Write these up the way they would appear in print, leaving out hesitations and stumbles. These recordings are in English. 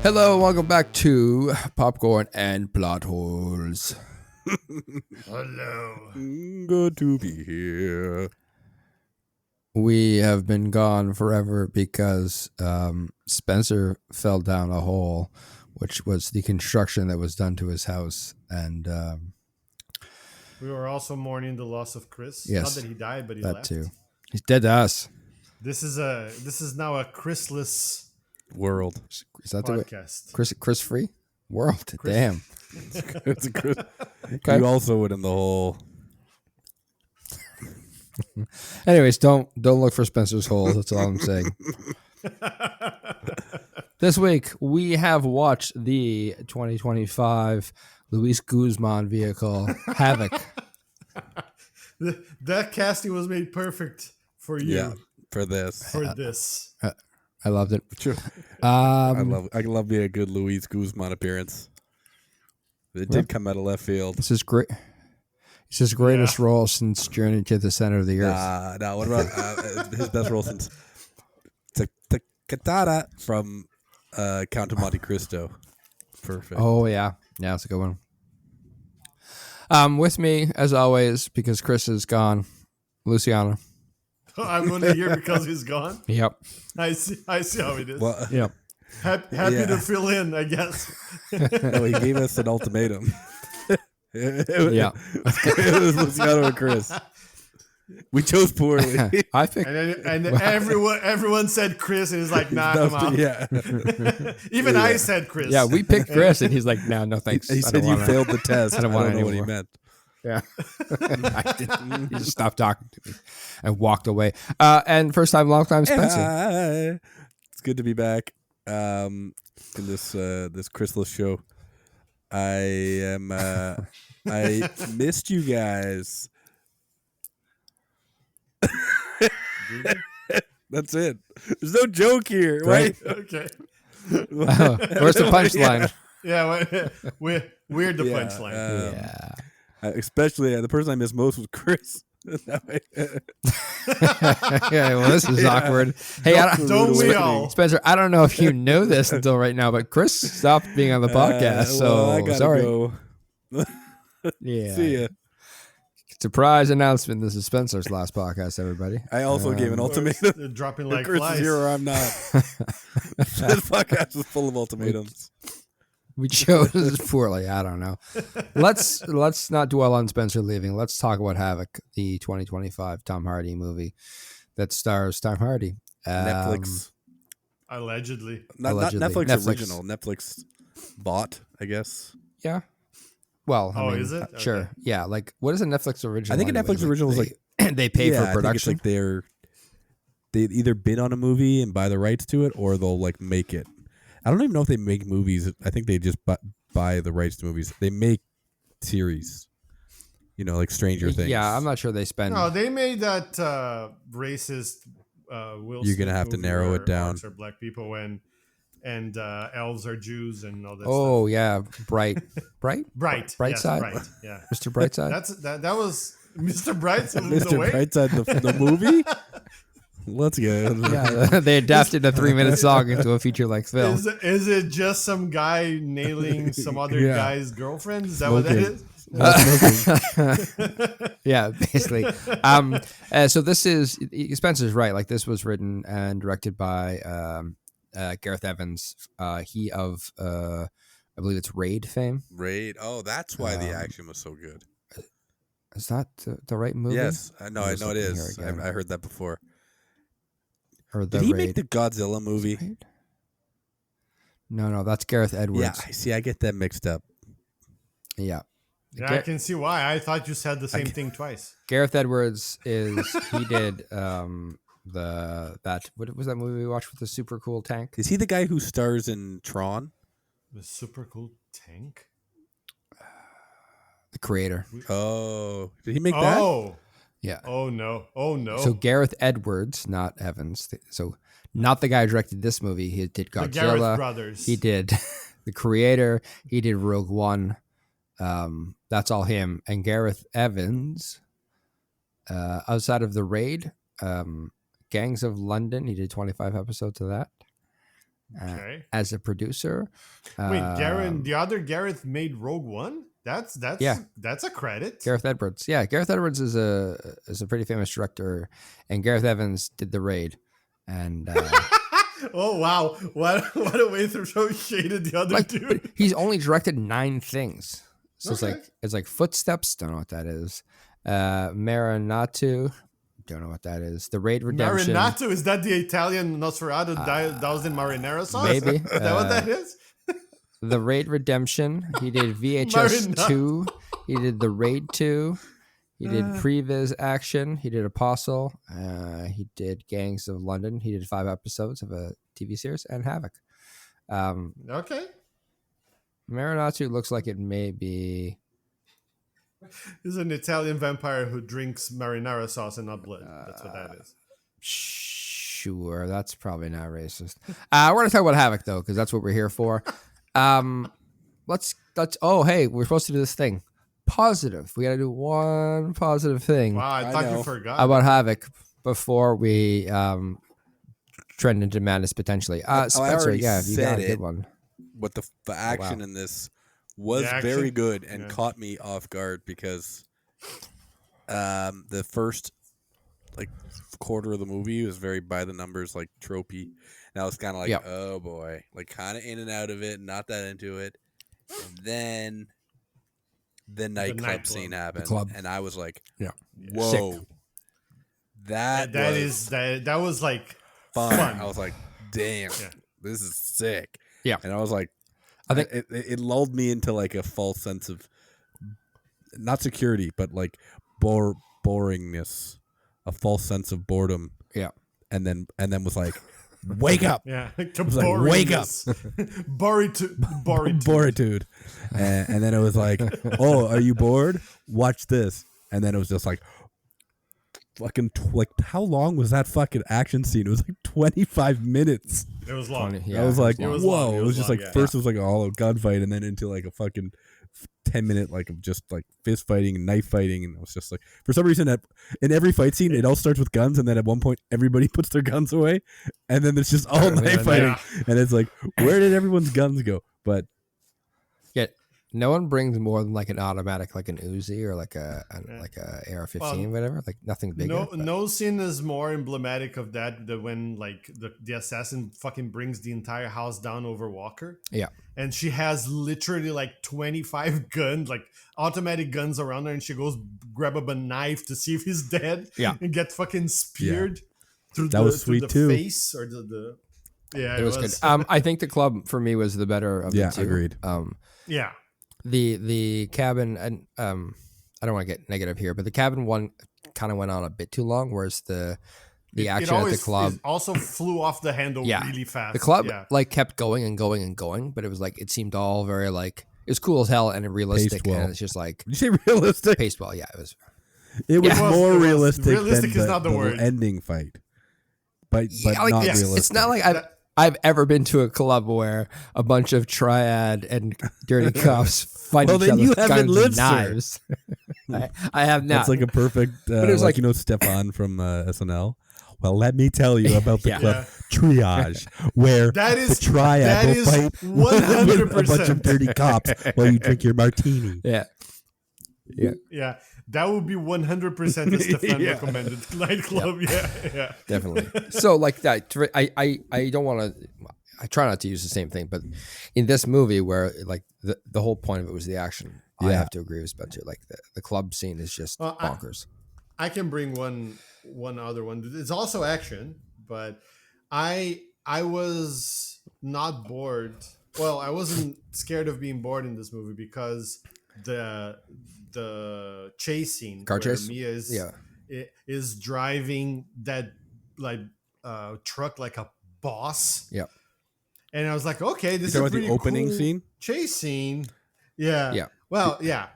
Hello, welcome back to Popcorn and Plot Holes. Hello. Good to be here. We have been gone forever because Spencer fell down a hole, which was the construction that was done to his house. And We were also mourning the loss of Chris. Yes, Not that he died, but he that left. too. He's dead to us. This is now a Chrisless World. Is that the way? podcast. Chris free world? Damn. It's a good. Okay. You also went in the hole. Anyways, don't look for Spencer's hole. That's all I'm saying. This week we have watched the 2025 Luis Guzman vehicle Havoc. That casting was made perfect for you. Yeah, for this. For this. I loved it. True. I love me a good Luis Guzman appearance. It did come out of left field. This is great. It's his greatest role since Journey to the Center of the Earth. No, what about his best role since Katara from Count of Monte Cristo? Perfect. Oh yeah, that's a good one. With me as always because Chris is gone. Luciano. I'm going to hear because he's gone. Yep. I see how it is. Well, Yep. Happy to fill in, I guess. no, he gave us an ultimatum. Yeah. It was Luciano and Chris. We chose poorly. I think. And everyone said Chris, and he's like, nah, come on. Yeah. Even I said Chris. Yeah, we picked Chris, and he's like, no thanks. He I said don't you wanna- failed the test. I don't want know what he anymore. meant. Yeah. I didn't. He just stopped talking to me and walked away. And first time, long time, Spencer. Hi. It's good to be back in this Chrisless show. I missed you guys. That's it. There's no joke here, right? Okay. Where's the punchline? Yeah, weird the punchline. Yeah. Especially the person I missed most was Chris. Yeah, well, this is awkward. Hey, Don't we all? Spencer, I don't know if you know this until right now, but Chris stopped being on the podcast, so I gotta sorry. go. Yeah. See ya. Surprise announcement. This is Spencer's last podcast, everybody. I also gave an ultimatum. They're dropping like Chris flies. is here or I'm not. This podcast is full of ultimatums. We chose poorly. I don't know. Let's not dwell on Spencer leaving. Let's talk about Havoc, the 2025 Tom Hardy movie that stars Tom Hardy. Netflix. Allegedly. Not Allegedly. Netflix original. Netflix bought, I guess. Yeah. Well, I mean, is it? Sure. Okay. Yeah. Like, what is a Netflix original? I think a anyway? Netflix original is like they pay yeah, for production. I think it's like they either bid on a movie and buy the rights to it, or they'll like make it. I don't even know if they make movies. I think they just buy the rights to movies. They make series, like Stranger Things. Yeah, I'm not sure they spend. No, they made that racist Will You're gonna Smith have to movie narrow where it down. orcs are black people and elves are Jews and all that Oh stuff. yeah, bright Bright. Bright yes, side? Bright. Yeah. Mr. Brightside. That was Mr. Brightside. The Mr. way? Brightside, the movie. Let's go. Yeah, they adapted a 3-minute song into a feature-length film. Is it just some guy nailing some other Yeah. guy's girlfriend? Is that what that Smoking. is? Yeah, basically. So this is Spencer's right. Like this was written and directed by Gareth Evans. He of I believe it's Raid fame. Raid. Oh, that's why the action was so good. Is that the right movie? Yes, I know. I'm I just know it looking is. here again. I heard that before. Or the Did he Raid. make the Godzilla movie? Raid? No, that's Gareth Edwards. Yeah, I see. I get that mixed up. Yeah. Yeah, I can see why. I thought you said the same thing twice. Gareth Edwards he did what was that movie we watched with the super cool tank? Is he the guy who stars in Tron? The super cool tank. The creator. Oh, did he make that? Oh. Yeah. Oh no. Oh no. So Gareth Edwards, not Evans. So not the guy who directed this movie. He did the Gareth Godzilla. brothers. He did the creator. He did Rogue One. That's all him. And Gareth Evans, outside of the Raid, Gangs of London. He did 25 episodes of that. Okay. as a producer. Wait, Um, the other Gareth made Rogue One. That's Yeah. that's a credit. Gareth Edwards. Yeah, Gareth Edwards is a pretty famous director, and Gareth Evans did The Raid, and Oh wow! What a way to throw shade at the other like dude. but he's only directed 9 things. So Okay. it's like Footsteps. Don't know what that is. Marinatu. Don't know what that is. The Raid Redemption. Marinatu, is that the Italian Nosferatu doused in marinara sauce? maybe. Is that what that is? The Raid Redemption. He did VHS Marinatu. 2. He did The Raid 2. He did Previs Action. He did Apostle. He did Gangs of London. He did 5 episodes of a TV series and Havoc. Okay. Marinatu looks like it may be. He's an Italian vampire who drinks marinara sauce and not blood. That's what that is. Sure, that's probably not racist. We're gonna talk about Havoc though, because that's what we're here for. Let's. Oh, hey, we're supposed to do this thing. Positive. We gotta do one positive thing Wow, I thought know. you forgot. about Havoc before we trend into madness potentially. Spencer, already yeah, you got said a good it. one. But the action in this was The action? very good and Yeah. caught me off guard because the first like quarter of the movie was very by the numbers, like tropey. And I was kind of like, Yep. oh boy, like kind of in and out of it, not that into it. And then the nightclub nightclub. scene happened, club. and I was like, Yeah. whoa, Sick. that was like fun. fun. I was like, damn, Yeah. this is sick. Yeah. And I was like, I think- it lulled me into like a false sense of not security, but like boringness, a false sense of boredom. Yeah. And then was like, wake up, Yeah, was like, wake up. Boritude. And then it was like, oh, are you bored? Watch this. And then it was just like, fucking like how long was that fucking action scene? It was like 25 minutes. It was long. Yeah, I was like, It was whoa. long. It It was was just long, like yeah. first it was like all a gunfight, and then into like a fucking 10-minute like of just like fist fighting and knife fighting, and it was just like for some reason in every fight scene it all starts with guns, and then at one point everybody puts their guns away, and then it's just all knife fighting, Yeah. and it's like where did everyone's guns go? But Yeah, no one brings more than like an automatic, like an Uzi or like a AR-15, Well, whatever. Like nothing bigger. No, but- no scene is more emblematic of that than when like the assassin fucking brings the entire house down over Walker. Yeah. And she has literally like 25 guns, like automatic guns around her, and she goes grab up a knife to see if he's dead. Yeah. And get fucking speared through That the, was through sweet the too. face or the yeah, It was good. I think the club for me was the better of Yeah, the two. agreed. yeah. The cabin, and I don't want to get negative here, but the cabin one kind of went on a bit too long, whereas the action at the club, it also flew off the handle Yeah. really fast. the club yeah. like kept going and going and going, but it was like it seemed all very like it was cool as hell and realistic, Paced well. and it's just like did you say realistic? paced well. Yeah, it was. It was Yeah. more It was- realistic, realistic than is not the word. ending fight. But Yeah, like, not yes, realistic. It's not like I've ever been to a club where a bunch of triad and dirty cops fight Well, each then other you with haven't guns and lived, sir. knives. I have not. That's like a perfect, it was like- you know, Stefan from SNL. Well, let me tell you about the Yeah. club triage, where That is- the triad that will is fight with a bunch 100%. of dirty cops while you drink your martini. yeah. Yeah, that would be 100% a Stefan Yeah. recommended nightclub. Yeah. Definitely. So like that, I don't want to. I try not to use the same thing, but in this movie where like the whole point of it was the action, I Yeah. have to agree with Spencer. Like the club scene is just Well, bonkers. I can bring one other one. It's also action, but I was not bored. Well, I wasn't scared of being bored in this movie because the chase scene, Car where chase? Mia is driving that like truck like a boss. Yep. And I was like, okay, this is You a talking pretty about the opening cool scene? chase scene. Yeah. Yeah. Well, yeah.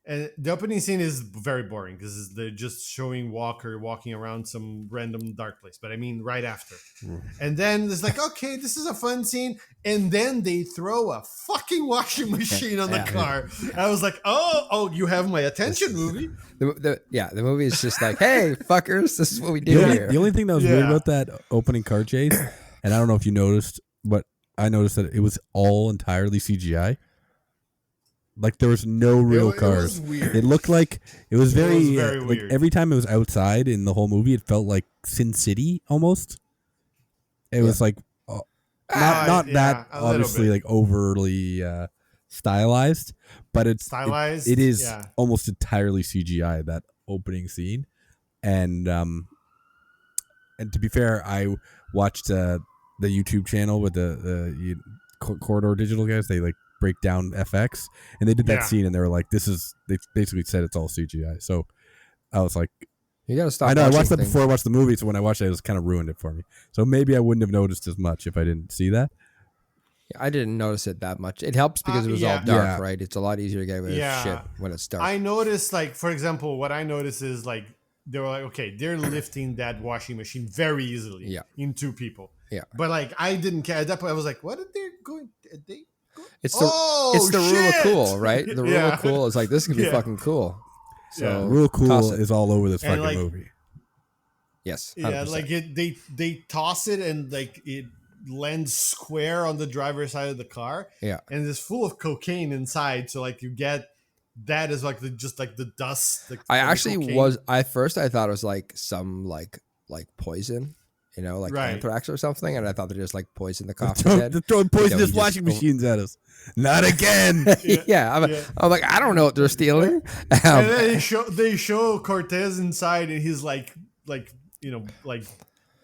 And the opening scene is very boring because they're just showing Walker walking around some random dark place. But I mean, right after. And then it's like, okay, this is a fun scene. And then they throw a fucking washing machine on the car. I was like, oh, you have my attention, movie. The movie is just like, hey, fuckers, this is what we do here. The only thing that was weird Yeah. about that opening car chase, and I don't know if you noticed, but I noticed that it was all entirely CGI. Like there was no real cars. It was weird. It looked like it was very, very like weird. every time it was outside in the whole movie, it felt like Sin City almost. It was like not that a little obviously bit. like overly stylized, but Stylized, it is yeah. almost entirely CGI, that opening scene. And to be fair, I watched the YouTube channel with the Corridor Digital guys. They like break down FX, and they did that Yeah. scene, and they were like, they basically said it's all CGI. So I was like, You gotta stop. I know I watched that things. before I watched the movie, so when I watched it, it was kind of ruined it for me. So maybe I wouldn't have noticed as much if I didn't see that. I didn't notice it that much. It helps because it was all yeah. dark, Yeah. right? It's a lot easier to get rid of Yeah. shit when it's dark. I noticed, like, for example, what I noticed is like they were like, okay, they're lifting that washing machine very easily Yeah. in two people. Yeah. But like I didn't care at that point. I was like, what are they going? Did they go? It's the rule of cool, right? The rule Yeah. of cool is like this could be Yeah. fucking cool. So Yeah. Real toss cool it. is all over this And, fucking like, movie. Yes. Yeah, 100%. like they toss it and like it lands square on the driver's side of the car. Yeah. And it's full of cocaine inside. So like you get that is like just like the dust. Like, I from the actually cocaine. was. I thought it was like some like poison, like Right. anthrax or something, and I thought they just like poisoned the coffee dead. They're throwing poisonous just- washing machines at us. Not again. yeah, I'm like, I don't know what they're stealing. And then they show Cortez inside, and he's like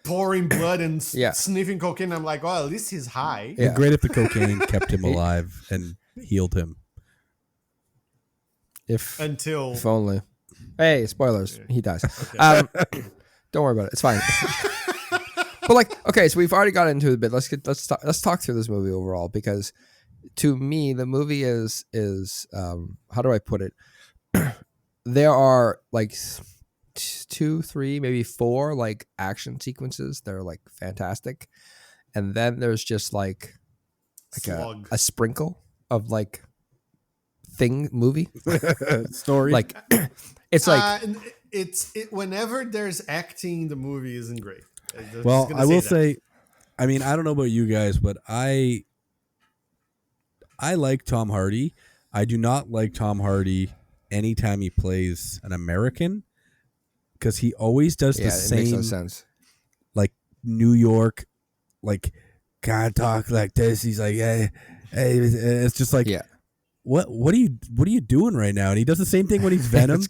pouring blood and Yeah. sniffing cocaine. I'm like, well, at least he's high. Yeah. Great if the cocaine kept him alive and healed him. if Until only. Hey, spoilers. He dies. Don't worry about it. It's fine. But like, okay, so we've already got into it a bit. Let's talk through this movie overall, because to me the movie is how do I put it? There are like 2, 3, maybe 4 like action sequences that are like fantastic, and then there's just like slug. a sprinkle of like movie Story. like it's like It's whenever there's acting, the movie isn't great. I'm just well, gonna I will that. say, I mean, I don't know about you guys, but I like Tom Hardy. I do not like Tom Hardy anytime he plays an American, because he always does the it makes no same, sense. like New York, like can't talk like this. He's like, hey, it's just like, Yeah. What are you doing right now? And he does the same thing when he's Venom.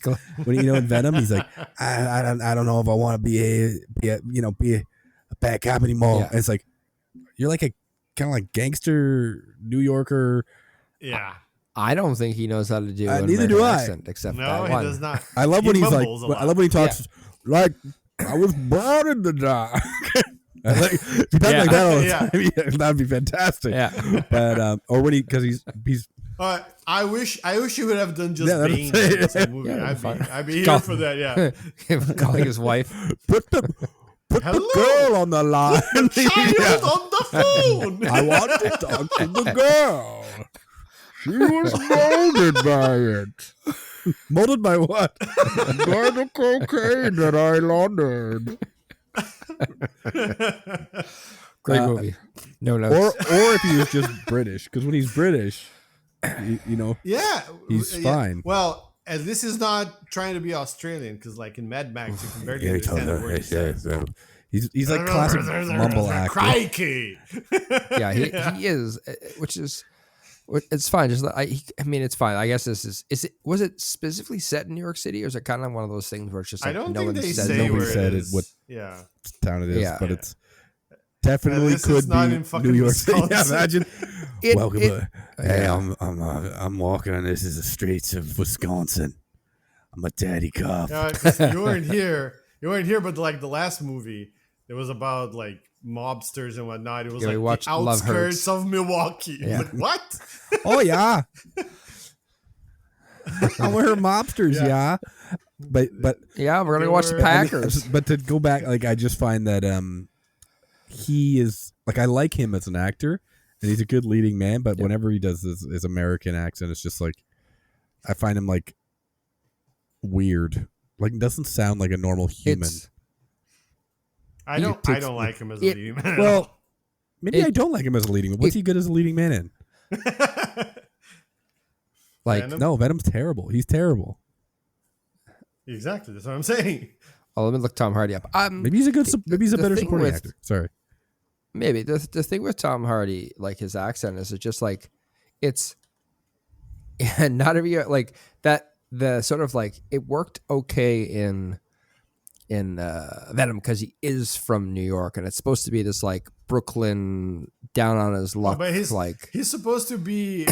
When in Venom, he's like, I don't know if I want to be a bad cop anymore. Yeah. And it's like, you're like a kind of like gangster New Yorker. Yeah. I don't think he knows how to do an neither American do I. accent except No, that he one. does not. I love He when he's like, mumbles a lot. I love when he talks like, I was born in the dark. Like, if he talks like that all the Yeah. time, yeah, that'd be fantastic. Yeah. But or when because he's I wish he would have done just Yeah, that'd Bane be- in this whole movie. Yeah, that'd be fine. I'd be Call- here for that. Yeah. Calling his wife. put the Hello. girl on the line. Child Yeah. on the phone. I want to talk to the girl. She was molded by it. Molded by what? By the cocaine that I laundered. Great movie. No Or notes. if he was just British, because when he's British, you know, Yeah, He's yeah. fine. Well, and this is not trying to be Australian, because like in Mad Max, you can barely understand a word he says. he's like classic mumble actor. Crikey. Yeah, he is, it's fine. Just I mean, it's fine. I guess was it specifically set in New York City, or is it kind of one of those things where it's just I like don't no think one they says say nobody where said it it, is. what- Yeah. Town it is, Yeah. but Yeah. it's definitely this could is not be in fucking New York City. Yeah, Wisconsin. imagine. Welcome. Hey, yeah. I'm walking on the streets of Wisconsin. I'm a daddy cop. Yeah, 'cause you weren't here. You weren't here, but like the last movie, it was about like mobsters and whatnot. It was Yeah, we like watched the Love outskirts Hurts. of Milwaukee. Yeah. Like, what? Oh yeah. I we're mobsters, yeah. But Yeah, we're gonna They watch the were- Packers. but to go back, like I just find that he is like I like him as an actor, and he's a good leading man. But whenever he does his American accent, it's just like I find him like weird. Like it doesn't sound like a normal human. It's I don't takes- like him as a it- leading man. at Well, all. Maybe I don't like him as a leading man. What's he good as a leading man in? Like, Venom? No, Venom's terrible. He's terrible. Exactly. That's what I'm saying. oh, let me look Tom Hardy up. Maybe he's a good. Maybe he's a the better thing supporting with- actor. Sorry. Maybe the thing with Tom Hardy, like his accent, is it's just like it's not every like that. The sort of like it worked okay in Venom because he is from New York and it's supposed to be this like Brooklyn down on his luck. But he's like he's supposed to be,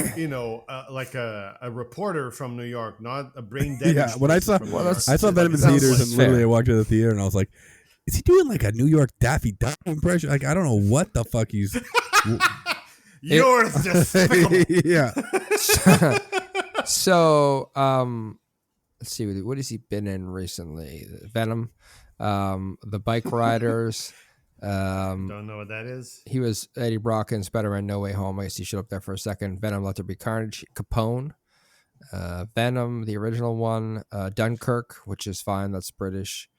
like a reporter from New York, not a brain damaged. Yeah, when I saw person from New York. I saw Venom in sounds theaters, like and literally I fair. walked to the theater and I was like, "Is he doing like a New York Daffy Duck impression?" Like I don't know what the fuck he's. You're despicable. Yeah. so. Let's see, what has he been in recently? Venom, The Bike Riders. Don't know what that is. He was Eddie Brock in Spider-Man No Way Home. I guess he showed up there for a second. Venom, Let There Be Carnage. Capone. Venom, the original one. Dunkirk, which is fine. That's British.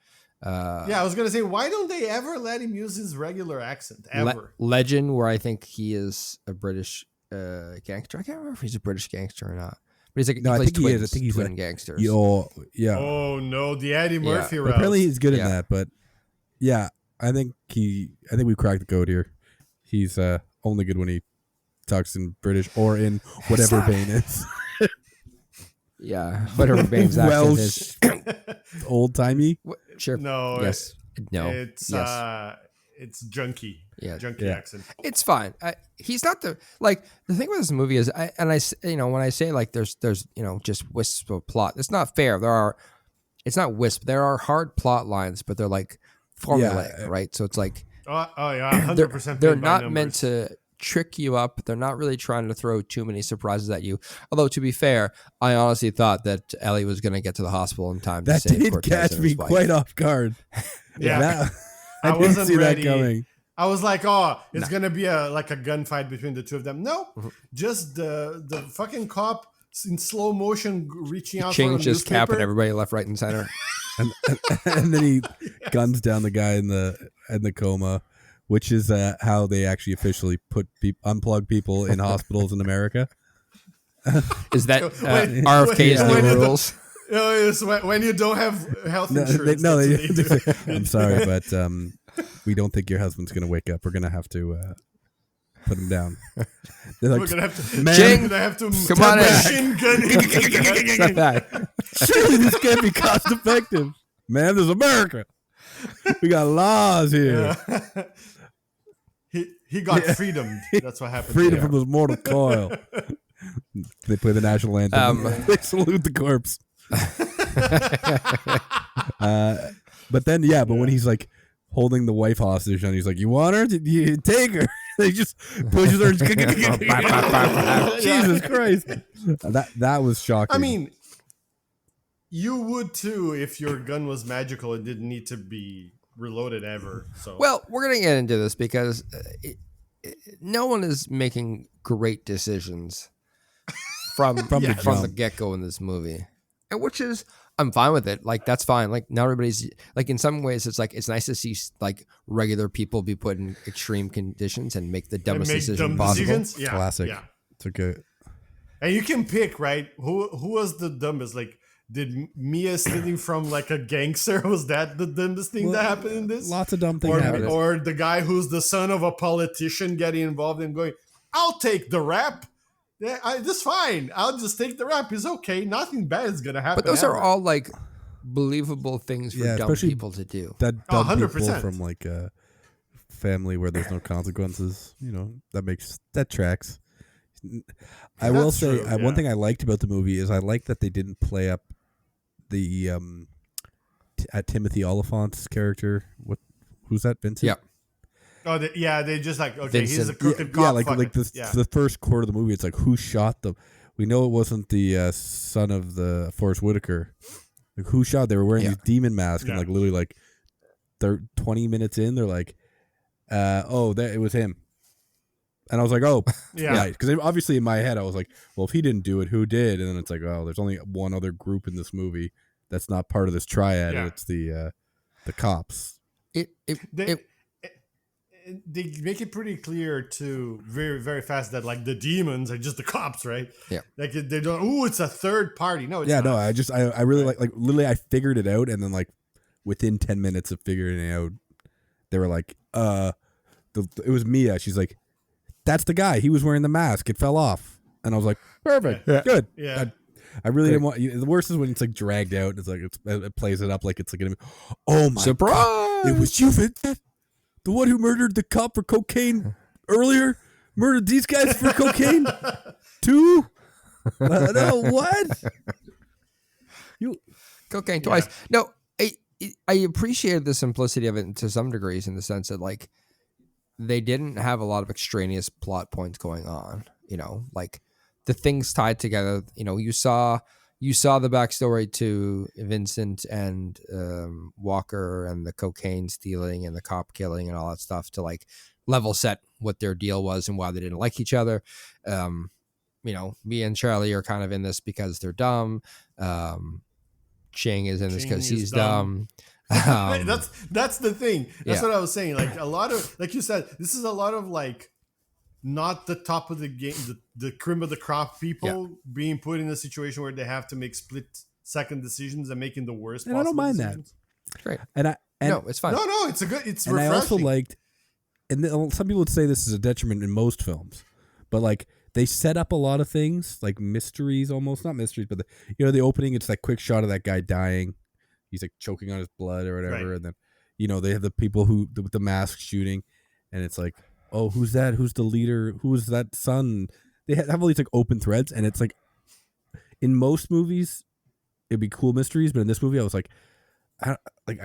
Yeah, I was gonna say, why don't they ever let him use his regular accent ever? Legend, where I think he is a British gangster. I can't remember if he's a British gangster or not. But he's like, No, he I plays think he twins, is. I think he's twin a- gangsters. Yeah. Oh no, the Eddie Yeah. Murphy But route. apparently he's good in Yeah. that. But yeah, I think we cracked the code here. He's only good when he talks in British or in whatever Bane is. Yeah, whatever Bane's accent is. Old timey. Sure. No, Yes. No. it's yes. it's junky. Yeah. Junky Yeah. accent. It's fine. He's not the the thing with this movie is when I say like there's just wisps of plot. It's not fair. It's not wisp. There are hard plot lines, but they're like formulaic, right? So it's like Oh yeah, 100%. they're not meant to trick you up. They're not really trying to throw too many surprises at you. Although to be fair, I honestly thought that Ellie was going to get to the hospital in time That to save did Cortez catch and me his wife. quite off guard. Yeah. I I didn't wasn't see ready. that coming. I was like, oh, it's gonna be a gunfight between the two of them. No, Mm-hmm. just the fucking cop in slow motion reaching out Changed for a his cap and newspaper. everybody left, right, and center. And then he guns down the guy in the coma, which is how they actually officially unplug people in hospitals in America. Is that Wait, RFK's wait, new wait, rules? It's when you don't have health No, insurance. they that's what they do. I'm sorry, but we don't think your husband's gonna wake up. We're gonna have to put him down. They're like, We're gonna have to. Man, We're gonna have to come on in. machine gun him. Step back. surely this can't be cost effective. Man, this is America. We got laws here. Yeah. He got freedom. That's what happened. Freedom to from him. this mortal coil. They play the national anthem. They salute the corpse. But then, but when he's like holding the wife hostage and he's like, "You want her? Did you take her?" They just pushes her. Jesus Christ! That was shocking. I mean, you would too if your gun was magical and didn't need to be reloaded ever. So Well, we're going to get into this because no one is making great decisions from the the jump. get-go in this movie. And which is, I'm fine with it. Like, that's fine. Like, not everybody's, like, in some ways, it's like, it's nice to see, like, regular people be put in extreme conditions and make the dumbest make decision dumb possible. decisions. Yeah, Classic. Yeah, It's okay. and you can pick right who was the dumbest. Like, did Mia stealing from like a gangster? Was that the dumbest thing that happened in this? Lots of dumb things happen. Or the guy who's the son of a politician getting involved and going, "I'll take the rap. Yeah, that's fine. I'll just take the rap. It's okay. Nothing bad is gonna happen." But those are ever." all, like, believable things for dumb especially people to do. That dumb people 100%. from like a family where there's no consequences. That tracks. I will That's say true, one yeah. thing I liked about the movie is I like that they didn't play up the Timothy Oliphant's character. Who's that? Vincent? Yeah. Oh, they just like, okay, he's a Vincent. crooked Yeah, cop. like fuck it. the first quarter of the movie. It's like who shot them. We know it wasn't the son of the Forrest Whitaker. Like who shot? They were wearing these demon masks, and Yeah. like literally like 20 minutes in, they're like, it was him. And I was like, oh, Yeah. right. Because obviously in my head, I was like, well, if he didn't do it, who did? And then it's like, oh, there's only one other group in this movie that's not part of this triad, Yeah. and it's the cops. They- they make it pretty clear too, very very fast, that like the demons are just the cops, right? Yeah. Like they don't. Oh, it's a third party. No, it's Yeah, not. no, I really Right. like literally I figured it out, and then like within 10 minutes of figuring it out, they were like, it was Mia. She's like, that's the guy. He was wearing the mask. It fell off, and I was like, perfect, Yeah. good. Yeah. I really didn't want. The worst is when it's like dragged out. It's like it plays it up like it's like gonna be, oh my Surprise! God, it was you, Vincent, the one who murdered the cop for cocaine earlier. Murdered these guys for cocaine too. No, what? Cocaine twice. No, I appreciated the simplicity of it to some degrees, in the sense that like they didn't have a lot of extraneous plot points going on. You know, like the things tied together. You know, you saw the backstory to Vincent and Walker, and the cocaine stealing and the cop killing and all that stuff, to like level set what their deal was and why they didn't like each other. You know, me and Charlie are kind of in this because they're dumb. Ching is in this Ching because is he's dumb. That's the thing. That's Yeah. what I was saying. Like a lot of, like you said, this is a lot of like not the top of the game, the cream of the crop people being put in a situation where they have to make split-second decisions and making the worst And possible I don't mind decisions. Great. And No, it's fine. No, it's a good. It's and I refreshing. also liked, and some people would say this is a detriment in most films, but like they set up a lot of things like mysteries, almost not mysteries, but the opening. It's that quick shot of that guy dying. He's like choking on his blood or whatever, Right. and then they have the people with the mask shooting, and it's like, oh, who's that? Who's the leader? Who's that son? They have all these like open threads, and it's like in most movies it'd be cool mysteries, but in this movie I was like, I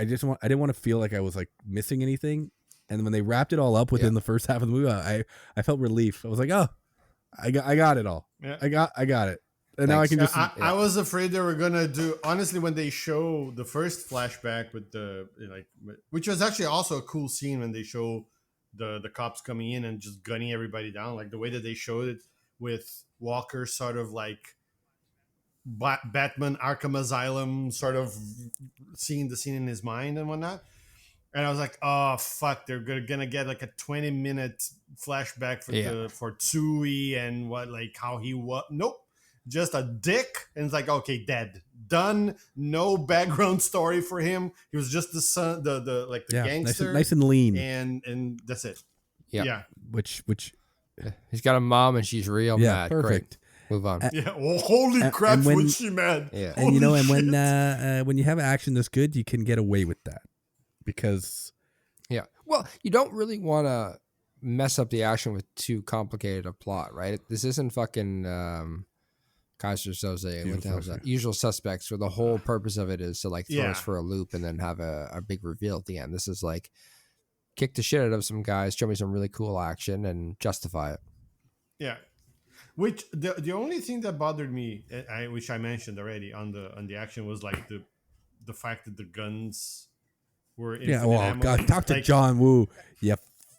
didn't want to feel like I was like missing anything. And when they wrapped it all up within the first half of the movie, I felt relief. I was like, oh, I got it all. Yeah. I got it. And now I can just I was afraid they were gonna do, honestly, when they show the first flashback with the which was actually also a cool scene when they show the cops coming in and just gunning everybody down, like the way that they showed it with Walker sort of like Batman Arkham Asylum, sort of seeing the scene in his mind and whatnot. And I was like, oh fuck, they're gonna get like a 20-minute flashback for Tsui and what, like how he was. Nope, just a dick. And it's like, okay, dead, done. No background story for him. He was just the son, the gangster, nice and lean, and that's it. Yeah. Yeah. which He's got a mom and she's real mad. perfect. Great. Move on. Yeah. Well, holy crap, and when- was she mad? Yeah. And Holy and shit. when you have action this good, you can get away with that because Yeah. Well, you don't really want to mess up the action with too complicated a plot, right? This isn't fucking Kaiser Soze. What the hell is that? Usual Suspects, where the whole purpose of it is to like throw us for a loop and then have a big reveal at the end. This is like kick the shit out of some guys, show me some really cool action, and justify it. Yeah. Which the only thing that bothered me, which I mentioned already on the action, was like the fact that the guns were infinite ammo. God, talk to Like, John Woo. Yeah,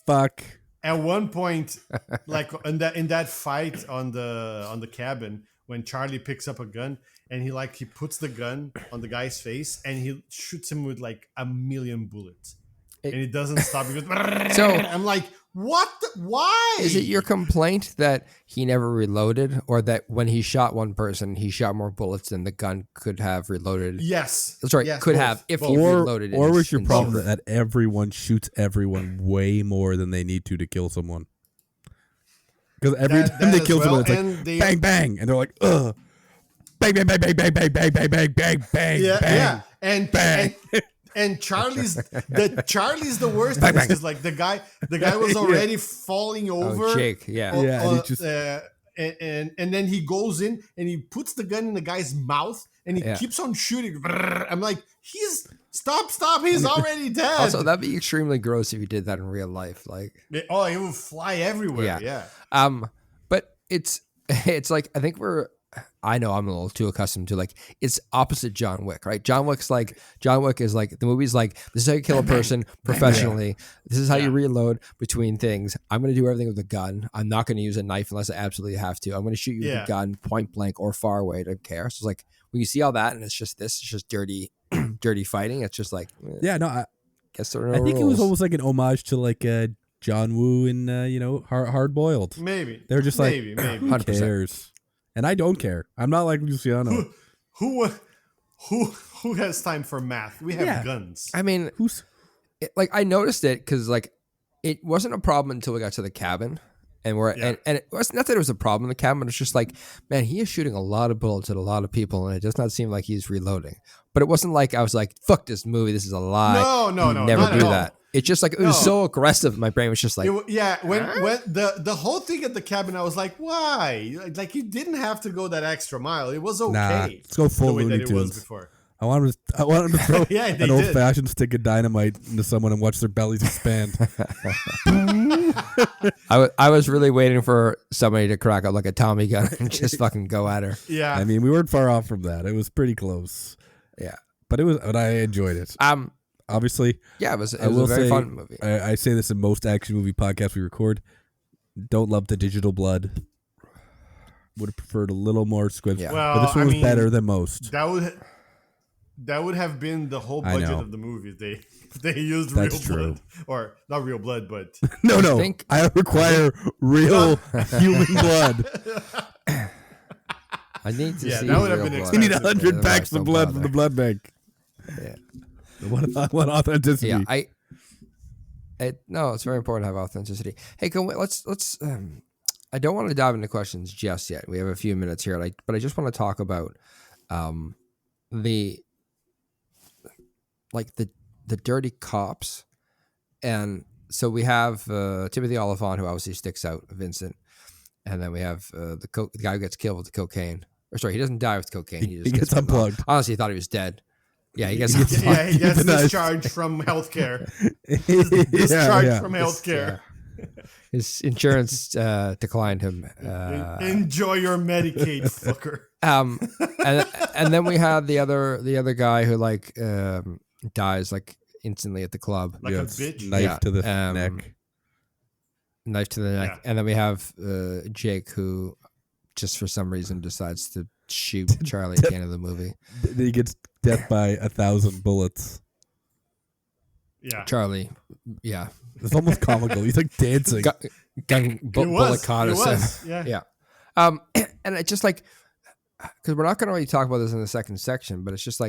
fuck. At one point, like in that fight on the cabin, when Charlie picks up a gun and he puts the gun on the guy's face and he shoots him with like a million bullets. And it doesn't stop. He goes, So- I'm like, what? Why? Is it your complaint that he never reloaded, or that when he shot one person, he shot more bullets than the gun could have reloaded? Yes. That's right. Yes, could both. have if Both. he Or reloaded. was your problem both. that everyone shoots everyone way more than they need to kill someone? Because every That time they as kill well, someone, it's and like they- bang bang, and they're like, ugh, bang bang bang bang bang bang bang bang bang bang bang Yeah, bang. yeah. bang. And Charlie's the worst Bang, bang. because like the guy was already falling over. Oh, Jake. Yeah. Yeah. and he just- and then he goes in and he puts the gun in the guy's mouth and he Yeah. keeps on shooting. I'm like, stop, he's already dead. Also, that'd be extremely gross if you did that in real life. Like, It would fly everywhere. Yeah. Yeah. But it's like, I think I know I'm a little too accustomed to like, it's opposite John Wick, right? John Wick is like, the movie's like, this is how you kill a person professionally. This is how you reload between things. I'm going to do everything with a gun. I'm not going to use a knife unless I absolutely have to. I'm going to shoot you with a gun, point blank or far away. I don't care. So it's like, when you see all that and it's just dirty, dirty fighting. It's just like, Yeah, no, guess there are no I think it was rules. almost like an homage to like John Woo and Hard Boiled. Maybe They're just like, maybe. who 100%. cares? And I don't care. I'm not like Luciano. Who who has time for math? We have Yeah. guns. I mean, Who's I noticed it because it wasn't a problem until we got to the cabin, and and it was not that it was a problem in the cabin. But it's just like, man, he is shooting a lot of bullets at a lot of people, and it does not seem like he's reloading. But it wasn't like I was like, "Fuck this movie, this is a lie." No, You never not do at all. that. It's just like it was so aggressive. My brain was just like, When the whole thing at the cabin, I was like, why? Like you didn't have to go that extra mile. It was okay. Nah, let's go full the way Looney that it was Tunes. before. I want him to throw Yeah, they an did. old-fashioned stick of dynamite into someone and watch their bellies expand. I was really waiting for somebody to crack up like a Tommy gun and just fucking go at her. Yeah. I mean, we weren't far off from that. It was pretty close. Yeah. But I enjoyed it. Obviously, Yeah, it was I will a very say, fun movie. I say this in most action movie podcasts we record. Don't love the digital blood. Would have preferred a little more squibs. Yeah. Well, But this one I was mean, better than most. that would have been the whole I budget know. of the movie if they used That's real true. blood, or not real blood, but No. think- I require real human blood. I need to Yeah, see that would have real been blood. We need expensive. 100 Yeah, packs there's of no blood blood from the there. blood bank. Yeah. What authenticity? No, it's very important to have authenticity. Hey, let's I don't want to dive into questions just yet. We have a few minutes here, but I just want to talk about the dirty cops. And so we have Timothy Oliphant, who obviously sticks out, Vincent, and then we have the guy who gets killed with the cocaine. Or sorry, he doesn't die with cocaine. He just gets unplugged. Honestly, he thought he was dead. Yeah, he gets yeah, he gets Euthanized. discharged from healthcare. Yeah, Discharged yeah. from healthcare. His insurance declined him. Enjoy your Medicaid, fucker. And then we had the other guy who dies instantly at the club. Like Yeah, a it's bitch. Knife Yeah, to the um, neck. Knife to the neck. Yeah. And then we have Jake, who just for some reason decides to shoot Charlie at the end of the movie. He gets death by 1,000 bullets. Yeah. Charlie, yeah, It's almost comical. He's like dancing. bullet caught It us. was. Yeah. Yeah. And it's just because we're not going to really talk about this in the second section, but it's just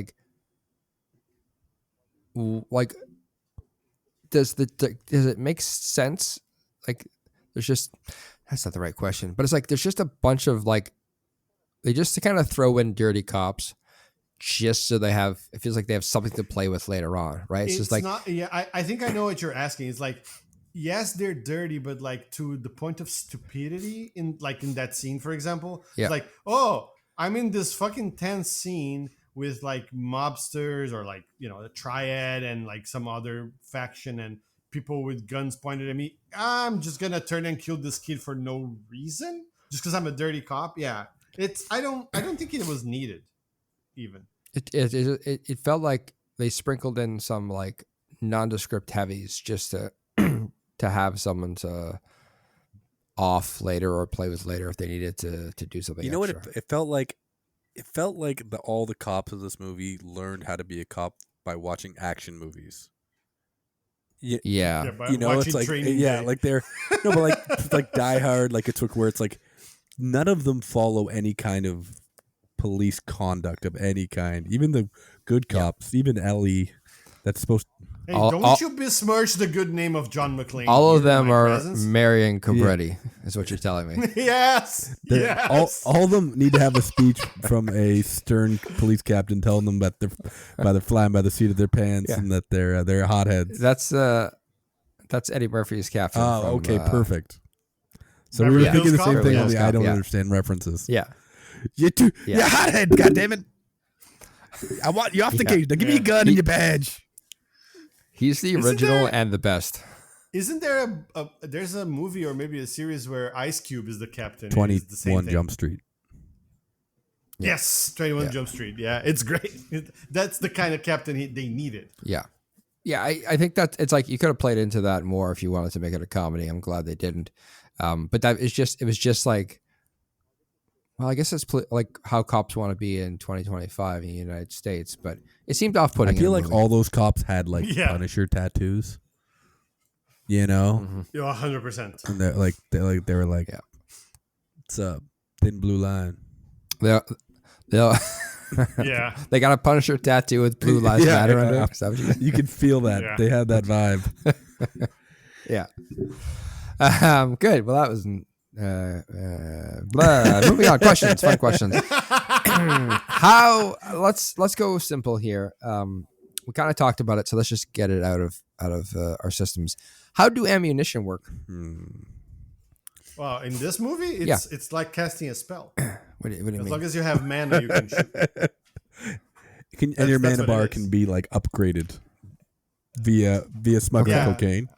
does it make sense? That's not the right question, but it's there's just a bunch of they just kind of throw in dirty cops just so it feels like they have something to play with later on, right? It's just not. Yeah, I think I know what you're asking. It's yes, they're dirty, but to the point of stupidity in that scene, for example. Yeah. It's oh, I'm in this fucking tense scene with mobsters or the triad and some other faction and people with guns pointed at me. I'm just gonna turn and kill this kid for no reason just because I'm a dirty cop. Yeah, I don't think it was needed even. it felt like they sprinkled in some nondescript heavies just to to have someone to off later or play with later if they needed to do something. You know extra. what it felt like? It felt like all the cops of this movie learned how to be a cop by watching action movies. Yeah. By It's watching Training Day. they're no, but it's Die Hard, where it's none of them follow any kind of police conduct of any kind. Even the good cops, even Ellie, that's supposed. Hey, All- don't you besmirch the good name of John McClane. All of here in them my are presence. marrying Cabretti, is what you're telling me. Yes. Yes. All of them need to have a speech from a stern police captain telling them that they're flying by the seat of their pants and that they're hotheads. That's Eddie Murphy's captain. Oh, from, okay, perfect. So we Beverly were thinking the Hills same Cop? thing, Beverly only Hills I don't Cop, yeah. understand references. Yeah. You too. Yeah. You're a hothead, goddammit. I want you off the cage. Now give me a gun and your badge. He's the Isn't original there- and the best. Isn't there there's a movie or maybe a series where Ice Cube is the captain? and it's the same 21 thing. Jump Street. Yes, 21 Jump Street. Yeah, it's great. That's the kind of captain they needed. Yeah. Yeah, I think that it's you could have played into that more if you wanted to make it a comedy. I'm glad they didn't. But it was just well, I guess it's how cops want to be in 2025 in the United States, but it seemed I off-putting. feel in the like movie. all those cops had Yeah. Punisher tattoos. you know. Mhm. Yeah, 100%. And they were like, Yeah. "What's up, thin blue line?" They'll Yeah. they got a Punisher tattoo with Blue Lives Yeah, Matter yeah. under it. Is that what you You can feel that Yeah. they had that vibe. Yeah. Good. Well, that was blah. Moving on. Questions. Fun questions. How? Let's go simple here. We kind of talked about it, so let's just get it out of our systems. How do ammunition work? Well, in this movie, it's like casting a spell. What do you As mean? long as you have mana, you can shoot. And your That's mana what it bar is. can be like upgraded via smuggling Yeah. cocaine.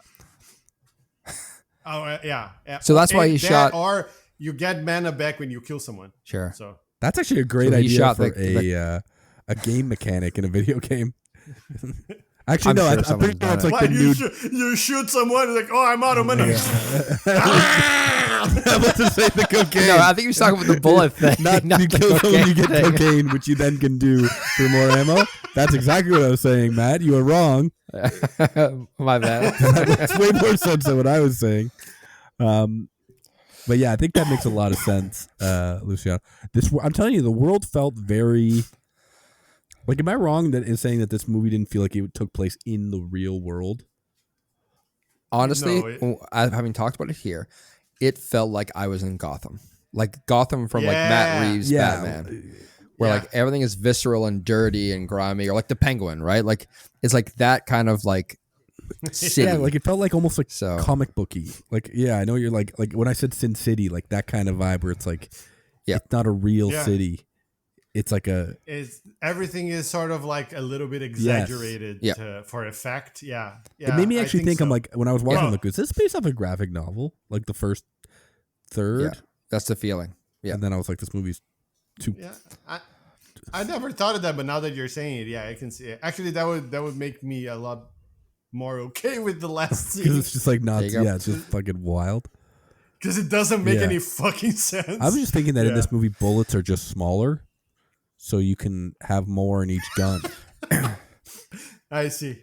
Oh, yeah. So that's why he That shot- Or you get mana back when you kill someone. Sure. So That's actually a great So he idea shot for the- a game mechanic in a video game. Actually, I'm no, sure I'm someone's pretty sure done it's it. like why the you, new. you shoot someone like, oh, I'm out of mana. I'm about to say the cocaine. No, I think you're talking about the bullet thing. Not you the kill someone, you get thing. cocaine, which you then can do for more ammo. That's exactly what I was saying, Matt. You are wrong. My bad. It's way more sense than what I was saying. But yeah, I think that makes a lot of sense, Luciano. I'm telling you, the world felt very. Like, am I wrong in saying that this movie didn't feel like it took place in the real world? Honestly, No, having talked about it here, it felt like I was in Gotham. Like Gotham from like Matt Yeah. Reeves' Batman. Where Yeah. like everything is visceral and dirty and grimy, or like the Penguin, right? Like it's like that kind of like city. Yeah, like it felt like almost like So- comic booky. Like, yeah, I know you're like when I said Sin City, like that kind of vibe where it's like, Yeah. it's not a real Yeah. city. It's like Everything is sort of like a little bit exaggerated Yeah. for effect. Yeah. it made me I actually think, I'm so. like, when I was watching, Well- I'm like, is this based off a graphic novel? Like the first third? Yeah. That's the feeling. Yeah. And then I was like, this movie's too. Yeah, I never thought of that, but now that you're saying it, yeah, I can see it. Actually, that would make me a lot more okay with the last Because scene it's just like not, There you go. yeah, it's just fucking wild. because it doesn't make Yeah. any fucking sense. I was just thinking that in Yeah. this movie, bullets are just smaller, so you can have more in each gun. I see.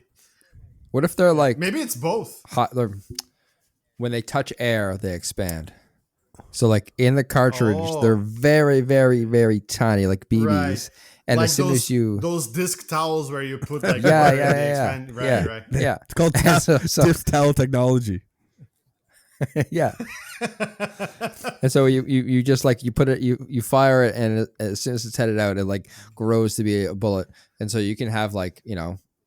What if they're like Maybe it's both. hot? When they touch air, they expand. So like in the cartridge, Oh. they're very, very, very tiny, like BBs. Right. And Like as soon as you, those disc towels where you put like yeah, water yeah, and they yeah, expand- right, yeah, right. yeah, It's called So- disc towel technology. yeah. And so you just like you put it, you fire it, and as soon as it's headed out, it like grows to be a bullet, and so you can have like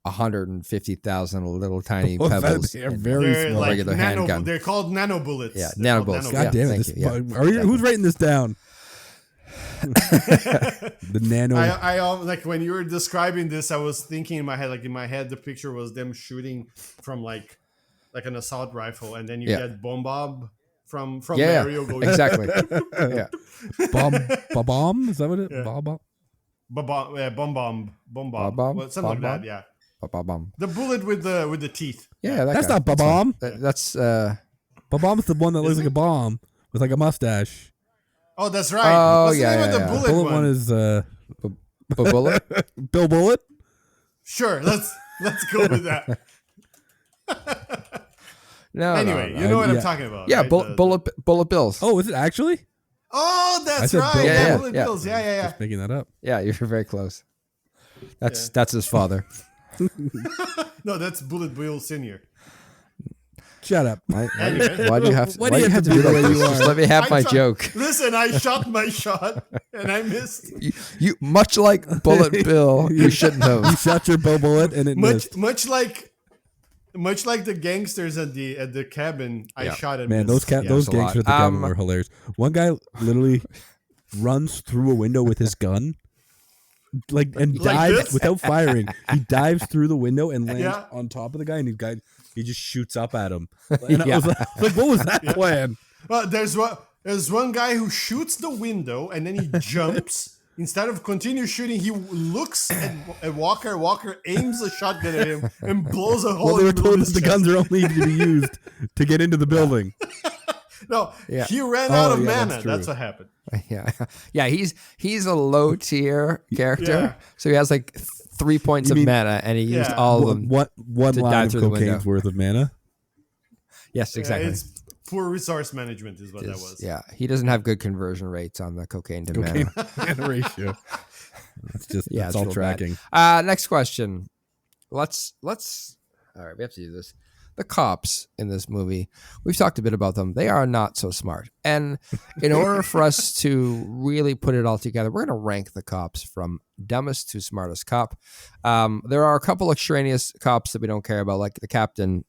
150,000 little tiny Oh, that- pebbles. they are in- very They're small. like regular handgun. They're called nano bullets. Yeah, They're nano called bullets. God Yeah, damn it! thank This, you, yeah. who's writing this down? The nano. I like when you were describing this, I was thinking in my head, the picture was them shooting from like an assault rifle, and then you Yeah. get bomb from Yeah, Mario going exactly. Yeah. bomb? Is that what it? Yeah. Bomb? bomb Bomb? well, something like Bomb? that. Yeah, Ba-ba-bum. the bullet with the teeth. Yeah, That's guy. not ba-bomb. That's Ba-bomb's the one that looks Isn't like a bomb with like a mustache. Oh, that's right. Oh, What's the yeah, name of yeah, the yeah. bullet, Bullet one? one is bullet. Bill Bullet. Sure, let's go with that. No. Anyway, no, you know what yeah. I'm talking about. Yeah, right? bullet bills. Oh, is it actually? Oh, I that's said right. Bill Yeah, Bullet. bullet Yeah. bills. Yeah. Just making that up. Yeah, you're very close. That's his father. No, that's Bullet Bill Senior. Shut up. Anyway. Why do you have to? Why do you have to be be the like way this? you Just are? let me have my I shot- joke. Listen, I shot my shot and I missed. You much like Bullet Bill, you shouldn't You have. shot your Bill Bullet and it missed. Much like the gangsters at the cabin. I Yeah. shot and Man, missed. those it's a lot. gangsters at the cabin were hilarious. One guy literally runs through a window with his gun, and Like dives this? without firing. He dives through the window and lands Yeah. on top of the guy, and he just shoots up at him. And I Yeah. was like, what was that plan? Well, there's one guy who shoots the window and then he jumps. Instead of continue shooting, he looks at Walker. Walker aims a shotgun at him and blows a hole. Well, they in were the middle told of that the his chest. guns are only to be used to get into the building. No, Yeah. he ran out of yeah, mana. that's true. That's what happened. Yeah. He's a low tier character, Yeah. so he has like 3 points You of mean- mana, and he used Yeah. all of them. One to line dive of through the cocaine's window. worth of mana. Yes, exactly. It's poor resource management is what that was. Yeah, he doesn't have good conversion rates on the cocaine to mana. Mana ratio. That's just that's all real bad. tracking. Next question. Let's. All right, we have to do this. The cops in this movie, we've talked a bit about them. They are not so smart. And in order for us to really put it all together, we're going to rank the cops from dumbest to smartest cop. There are a couple extraneous cops that we don't care about, like the captain.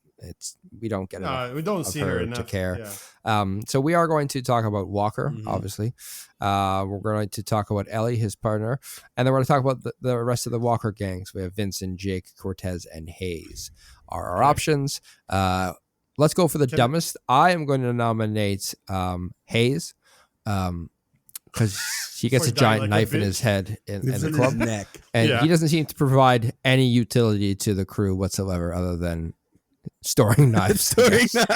We don't get enough We don't of see her her to enough. care. Yeah. So we are going to talk about Walker, Mhm. obviously. We're going to talk about Ellie, his partner, and then we're going to talk about the rest of the Walker gangs. We have Vincent, Jake, Cortez, and Hayes are our options. Let's go for the dumbest. I am going to nominate Hayes because he gets For a giant dying like a knife in bitch. his head in It's the in club. his neck. And Yeah. he doesn't seem to provide any utility to the crew whatsoever other than storing knives. I Storing guess.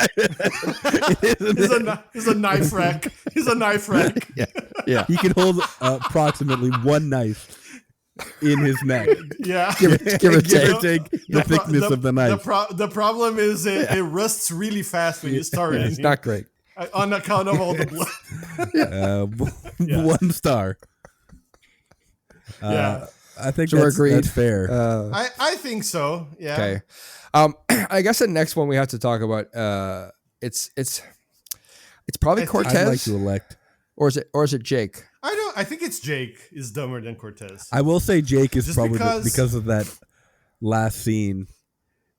He's a knife rack. He's a knife rack. Yeah. He can hold approximately one knife in his neck. Yeah. Give or take. The thickness of the knife. The problem is it rusts really fast when you start it. It's not great. On account of all the blood. Yeah. 1 star. Yeah. I think So we're that's agreed. fair. I think so. Yeah. Okay. I guess the next one we have to talk about. It's probably I think- Cortez, I'd like to elect. or is it Jake? I think it's Jake is dumber than Cortez. I will say Jake is Just probably because- because of that last scene.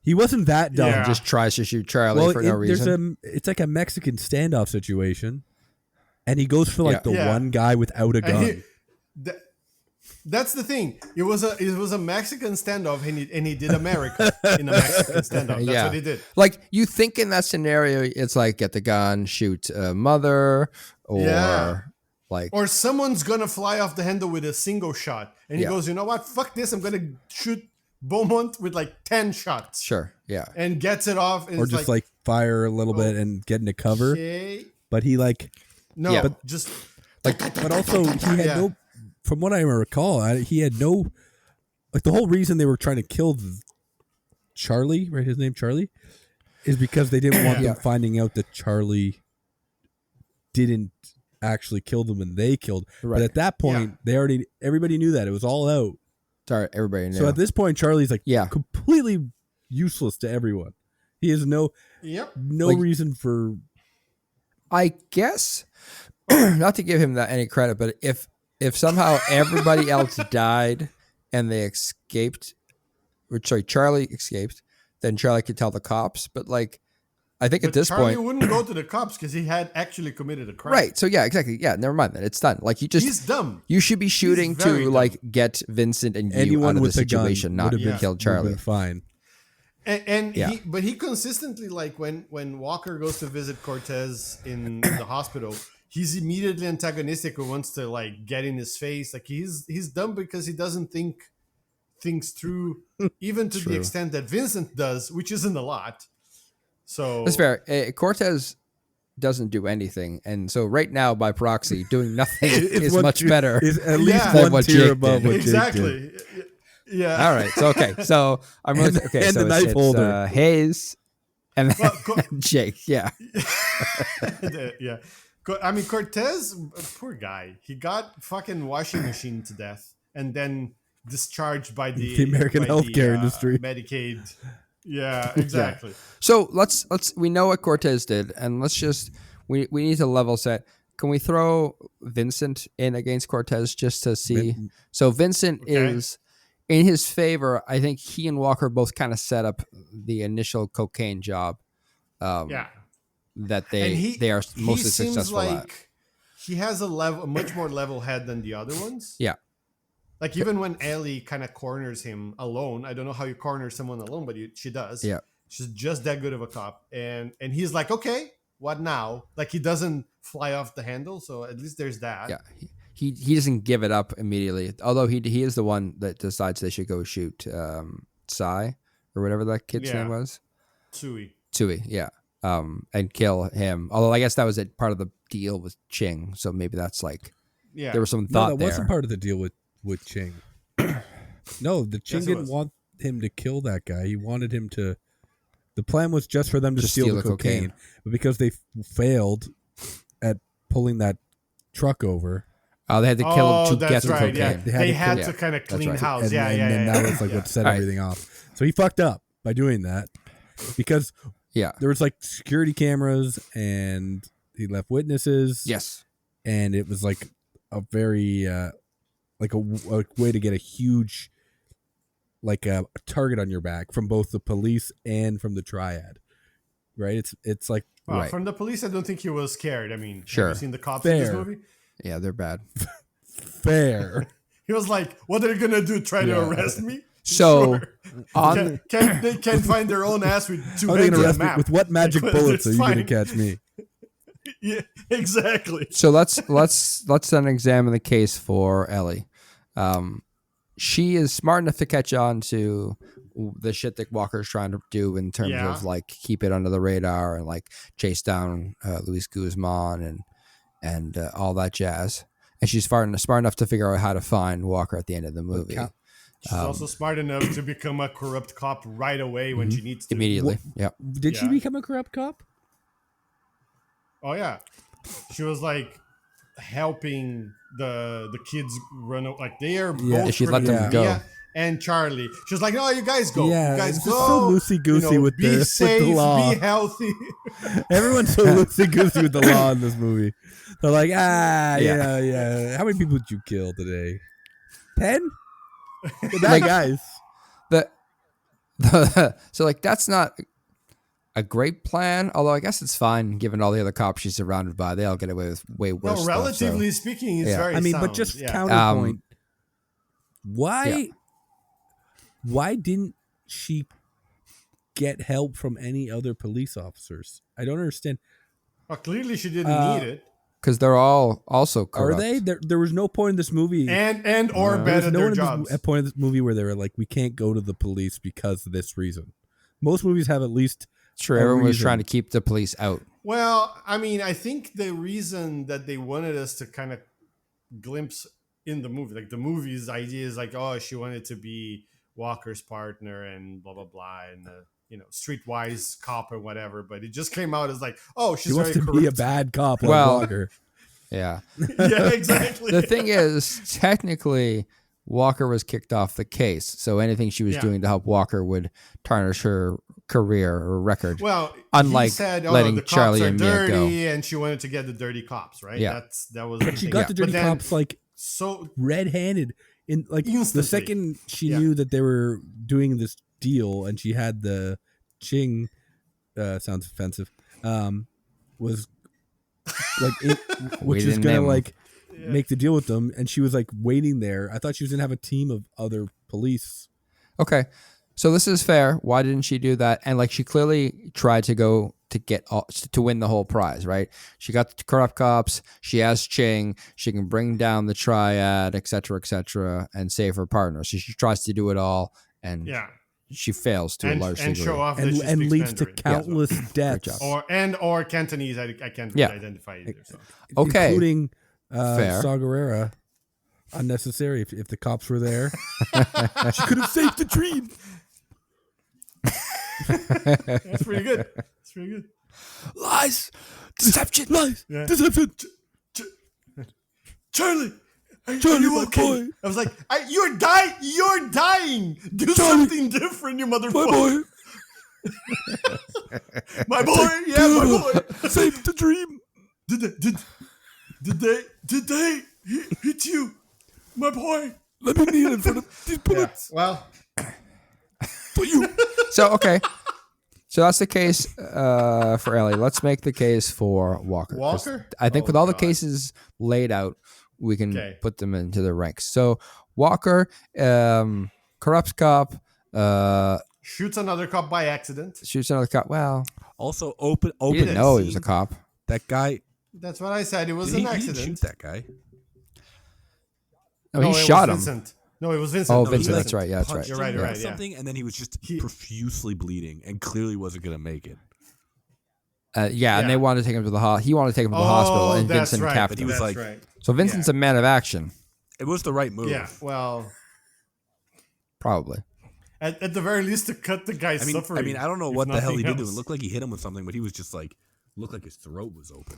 He wasn't that dumb. Yeah. Just tries to shoot Charlie for no reason. It's like a Mexican standoff situation, and he goes for like the Yeah. one guy without a And gun. That's the thing. It was a Mexican standoff, and he did America in a Mexican standoff. That's what he did. Like you think in that scenario, it's like get the gun, shoot a mother, or Yeah. like Or someone's gonna fly off the handle with a single shot, and he Yeah. goes, "You know what? Fuck this! I'm gonna shoot Beaumont with like 10 shots." sure, yeah, And gets it off, and Or it's just like fire a little bit and get into cover. okay. But he like, No, Yeah. just but also he had Yeah. no. From what I recall, he had no. Like the whole reason they were trying to kill Charlie, right? His name Charlie, is because they didn't want Yeah. them finding out that Charlie didn't actually kill them and they killed. Right. But at that point, everybody knew that it was all out. sorry, everybody knew. So at this point, Charlie's like Yeah. completely useless to everyone. He has no yep. Like- reason for. I guess not to give him that any credit, but if somehow everybody else died and they escaped, or sorry, Charlie escaped, then Charlie could tell the cops. But like, I think at But this Charlie point, wouldn't go to the cops because he had actually committed a crime. right? So yeah, exactly. Yeah, never mind that. It's done. Like you just He's dumb. you should be shooting to very dumb. like get Vincent and you Anyone out of the with a gun situation, not would have kill been Charlie. fine. And Yeah. he consistently, like when Walker goes to visit Cortez in the hospital, he's immediately antagonistic or wants to like get in his face. Like he's dumb because he doesn't think things through, even to True. the extent that Vincent does, which isn't a lot. So That's fair. Cortez doesn't do anything, and so right now by proxy, doing nothing is one much tier- better. Is at least Yeah. Than one what tier Jake above did. what Jake did. exactly. Yeah. All right. So okay. So I'm really okay. and so the knife it's, holder. Hayes, and then Well, Jake. Yeah. Yeah. I mean, Cortez, poor guy. He got fucking washing machine to death and then discharged by the American by the, healthcare industry. Medicaid. Yeah, exactly. So let's we know what Cortez did, and let's just we need to level set. Can we throw Vincent in against Cortez just to see? So Vincent Okay. is in his favor. I think he and Walker both kind of set up the initial cocaine job. Yeah. That And they are mostly seems successful like at. he has a much more level head than the other ones. Yeah. Like even when Ellie kind of corners him alone, I don't know how you corner someone alone, but she does. Yeah. She's just that good of a cop, and he's like, okay, what now? Like he doesn't fly off the handle, so at least there's that. Yeah, he doesn't give it up immediately. Although he is the one that decides they should go shoot Sai or whatever that kid's Yeah. name was. Tsui. Tui, yeah. And kill him. Although I guess that was part of the deal with Ching, so maybe that's like Yeah. there was some No, thought that there. wasn't part of the deal with Ching. No, the Ching Yes, it didn't was. want him to kill that guy. He wanted him to The plan was just for them to Just steal steal the the cocaine. cocaine. But because they failed at pulling that truck over, They had to kill him to that's get the right. cocaine. Yeah, They had they to had kill- to kind of that's clean right. house. and, Yeah, and yeah, then yeah. that was like yeah. what set All right. everything off. So he fucked up by doing that because Yeah. there was like security cameras and he left witnesses. Yes. And it was like a very like a way to get a huge like a target on your back from both the police and from the triad, right? It's like Well, Right. From the police, I don't think he was scared. I mean, Sure. have you seen the cops in this Fair. movie? Yeah, they're bad. fair. He was like, "What are they gonna do? Try Yeah. to arrest me?" So Sure. on They can't find their own ass with two How are they heads gonna on a arrest me? map. With what magic Like, bullets it's are you gonna fine. catch me? Yeah, exactly. So let's then examine the case for Ellie. She is smart enough to catch on to the shit that Walker's trying to do in terms Yeah. of like keep it under the radar and like chase down Luis Guzman and all that jazz. And she's smart enough to figure out how to find Walker at the end of the movie She's also smart enough to become a corrupt cop right away when she needs to. immediately. Yeah. Did she Yeah. become a corrupt cop? Oh yeah, she was like helping the kids run. Like they are Yeah. both. She let them criminals. go. Mia and Charlie. She was like, "No, you guys go. Yeah, you guys it's go. just so loosey-goosey with be the safe, law. be healthy." Everyone's so loosey goosey with the law in this movie. They're like, Yeah. yeah. How many people did you kill today? 10? Bad Like- guys. So like that's not a great plan, although I guess it's fine given all the other cops she's surrounded by. They all get away with way worse No, stuff, relatively so. speaking, it's Yeah. very. I mean, sound. but just yeah. counterpoint. Why didn't she get help from any other police officers? I don't understand. Well, clearly she didn't need it, Because they're all also corrupt. Are they? There was no point in this movie. and or There bad was at no their one jobs. at point in this movie where they were like, we can't go to the police because of this reason. Most movies have at least Sure, a everyone was reason. trying to keep the police out. Well, I mean, I think the reason that they wanted us to kind of glimpse in the movie, like the movie's idea is like, oh, she wanted to be Walker's partner and blah blah blah, and streetwise cop or whatever. But it just came out as like, oh, She she's wants very to be a corrupt. bad cop like Well, Walker. Yeah. Yeah, exactly. The thing is, technically, Walker was kicked off the case, so anything she was Yeah. doing to help Walker would tarnish her career or record. Well, Unlike he said, letting the cops Charlie are and Mia go. dirty, and she wanted to get the dirty cops, right? Yeah. That was. But she got the dirty cops like so. red-handed. In like the Instantly. second she Yeah. knew that they were doing this deal, and she had the Ching. Sounds offensive. Was like which We is didn't gonna name 'em. like make the deal with them, and she was like waiting there. I thought she was gonna have a team of other police. Okay, so this is fair. Why didn't she do that? And like, she clearly tried to go to get all, to win the whole prize, right? She got the corrupt cops. She has Ching. She can bring down the triad, et cetera, and save her partner. So she tries to do it all, and Yeah, she fails to a large and degree. show off that And she speaks leads to Mandarin. countless deaths, job. or Cantonese. I can't Yeah. really identify either. So. Okay. including Fair. Saw Gerrera. Unnecessary. If the cops were there, she could have saved the dream. That's pretty good. That's pretty good. Lies, deception, Lies, Yeah. deception. Charlie, are Charlie, you my okay? boy. I was like, you're dying. You're dying. Do Charlie, something different, you My motherfucker. boy, My boy. Yeah, my boy. save the dream. Did they hit you, my boy? Let me kneel in front of these bullets Well, for you. So okay, so that's the case for Ellie. Let's make the case for Walker. 'cause Walker? I think Oh, with all the God. cases laid out, we can Okay. put them into the ranks. So Walker, corrupts cop, shoots another cop by accident. shoots another cop. Well, Also, open. he didn't know he was a cop. That guy. That's what I said. It was He an didn't accident. shoot that guy. No, No, he it was shot him. Vincent. No, it was Vincent. Oh, No, it was Vincent. That's right. Yeah, that's right. Punched You're right, him you're or right, yeah. something, and then he was just He- profusely bleeding, and clearly wasn't going to make it. Yeah, and they Yeah. wanted to take him to the He wanted to take him to the hospital, and that's Vincent right. capped But he him. was That's like- right. So Vincent's a man of action, It was the right move. Yeah, well, probably. At the very least, to cut the guy's suffering. I don't know if what the hell he nothing did to him. else. It looked like he hit him with something, but he was just like, looked like his throat was open.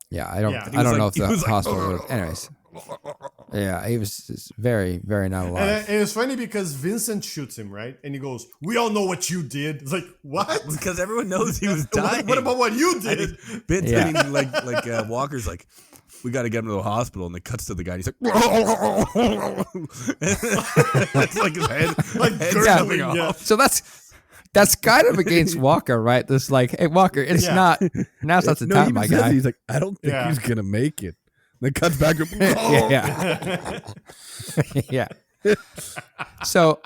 Yeah, I don't. Yeah. I don't know if He the was like, hospital. Would've, anyways. Yeah, he was just very, very not alive. And it's funny because Vincent shoots him, right? And he goes, "We all know what you did." It's like, what? Because everyone knows he was dying. What about what you did? Vince, Yeah. like Walker's like, we got to get him to the hospital, and it cuts to the guy, and he's like, it's like his head, head's gurgling, coming yeah. off. So that's kind of against Walker, right? This like, hey Walker, it's Yeah. not now's not the No, time, he my even says guy. he's like, I don't think Yeah. he's gonna make it. Then cuts back. Yeah. Yeah. So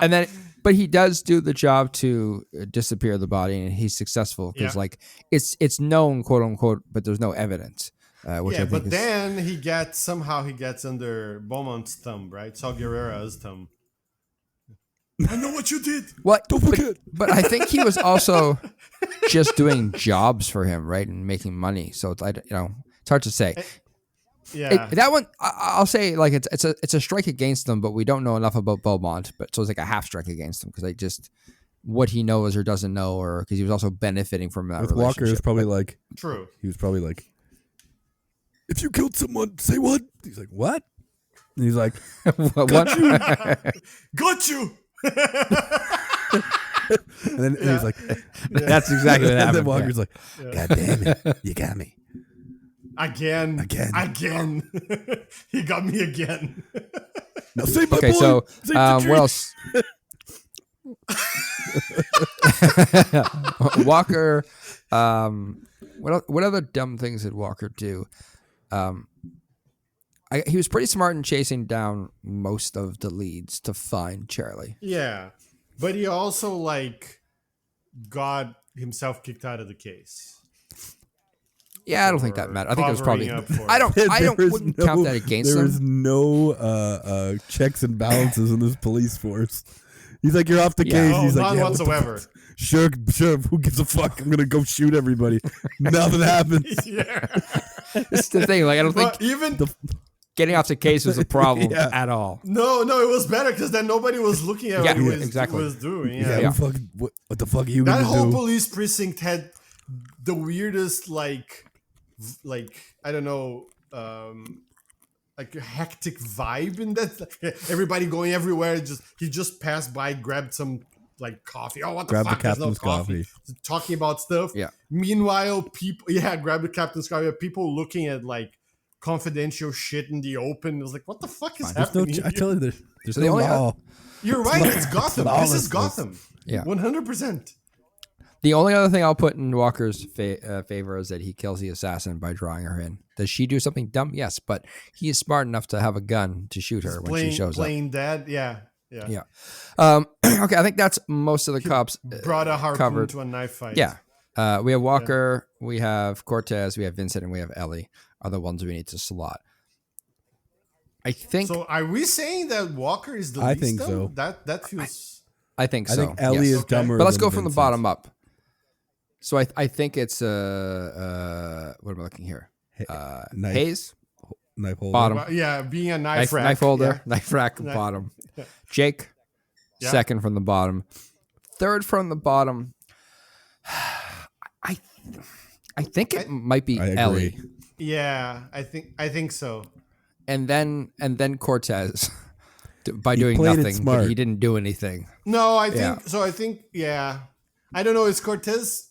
but he does do the job to disappear the body, and he's successful because Yeah. like it's known, quote unquote, but there's no evidence. Which I Yeah, think but is, then he gets under Beaumont's thumb, right? Saw Guerrera's thumb. I know what you did. what? Don't forget. But I think he was also just doing jobs for him, right, and making money. So it's it's hard to say. Yeah. That one, I'll say, like it's a strike against them, but we don't know enough about Beaumont. But so it's like a half strike against him because they just what he knows or doesn't know, or because he was also benefiting from that. With Walker, it's probably like True. he was probably like, if you killed someone, say what? He's like, what? And he's like, what? Got you. and then he's like, That's exactly what and happened. then Walker's like, God damn it, you got me. Again. He got me again. Now save my Okay, boy. so Save the tree. what else? Walker. What other dumb things did Walker do? He was pretty smart in chasing down most of the leads to find Charlie. Yeah. But he also got himself kicked out of the case. Yeah, I don't think that mattered. I think it was probably. Covering up for I don't. There was Wouldn't count that against There him. was no checks and balances in this police force. He's like, you're off the Yeah. case. Oh, He's like, none yeah, what the whatsoever. fuck? Sure. Who gives a fuck? I'm gonna go shoot everybody. Nothing happens. Yeah. That's the thing. Like, I don't think But even getting off the case was a problem Yeah. at all. no, it was better because then nobody was looking at Yeah, what he was, exactly. was doing. Yeah. Yeah. What the fuck are you That gonna whole do? police precinct had the weirdest I don't know, like a hectic vibe in that. Everybody going everywhere. He just passed by, grabbed some coffee. Oh, what the Grab the fuck? There's no captain's coffee. Talking about stuff. Yeah. Meanwhile, grab the captain's coffee. People looking at confidential shit in the open. It was like, what the fuck is There's no. happening? I tell you, there's So no the only- law. You're right. It's Gotham. This is lawlessness. Gotham. Yeah. 100%. The only other thing I'll put in Walker's favor is that he kills the assassin by drawing her in. Does she do something dumb? Yes, but he is smart enough to have a gun to shoot her when she shows up. Playing dead. Yeah. Yeah. Okay, I think that's most of the cops Brought a harpoon covered. to a knife fight. Yeah. We have Walker, we have Cortez, we have Vincent, and we have Ellie are the ones we need to slot. I think So are we saying that Walker is the I least think dumb? so. That feels. I think I so. think Ellie yes. is Okay. dumber. But let's than go from the Vincent. bottom up. So I think it's what am I looking here? Knife, Hayes, knife holder. bottom. Well, yeah, being a knife rack. knife holder, yeah. knife rack, Knife- bottom. Jake, Yeah. second from the bottom. Third from the bottom. I think it might be I agree. Ellie, Yeah, I think so. and then Cortez by He doing played it nothing, but smart. he didn't do anything. No, I think Yeah. so. I think I don't know. Is Cortez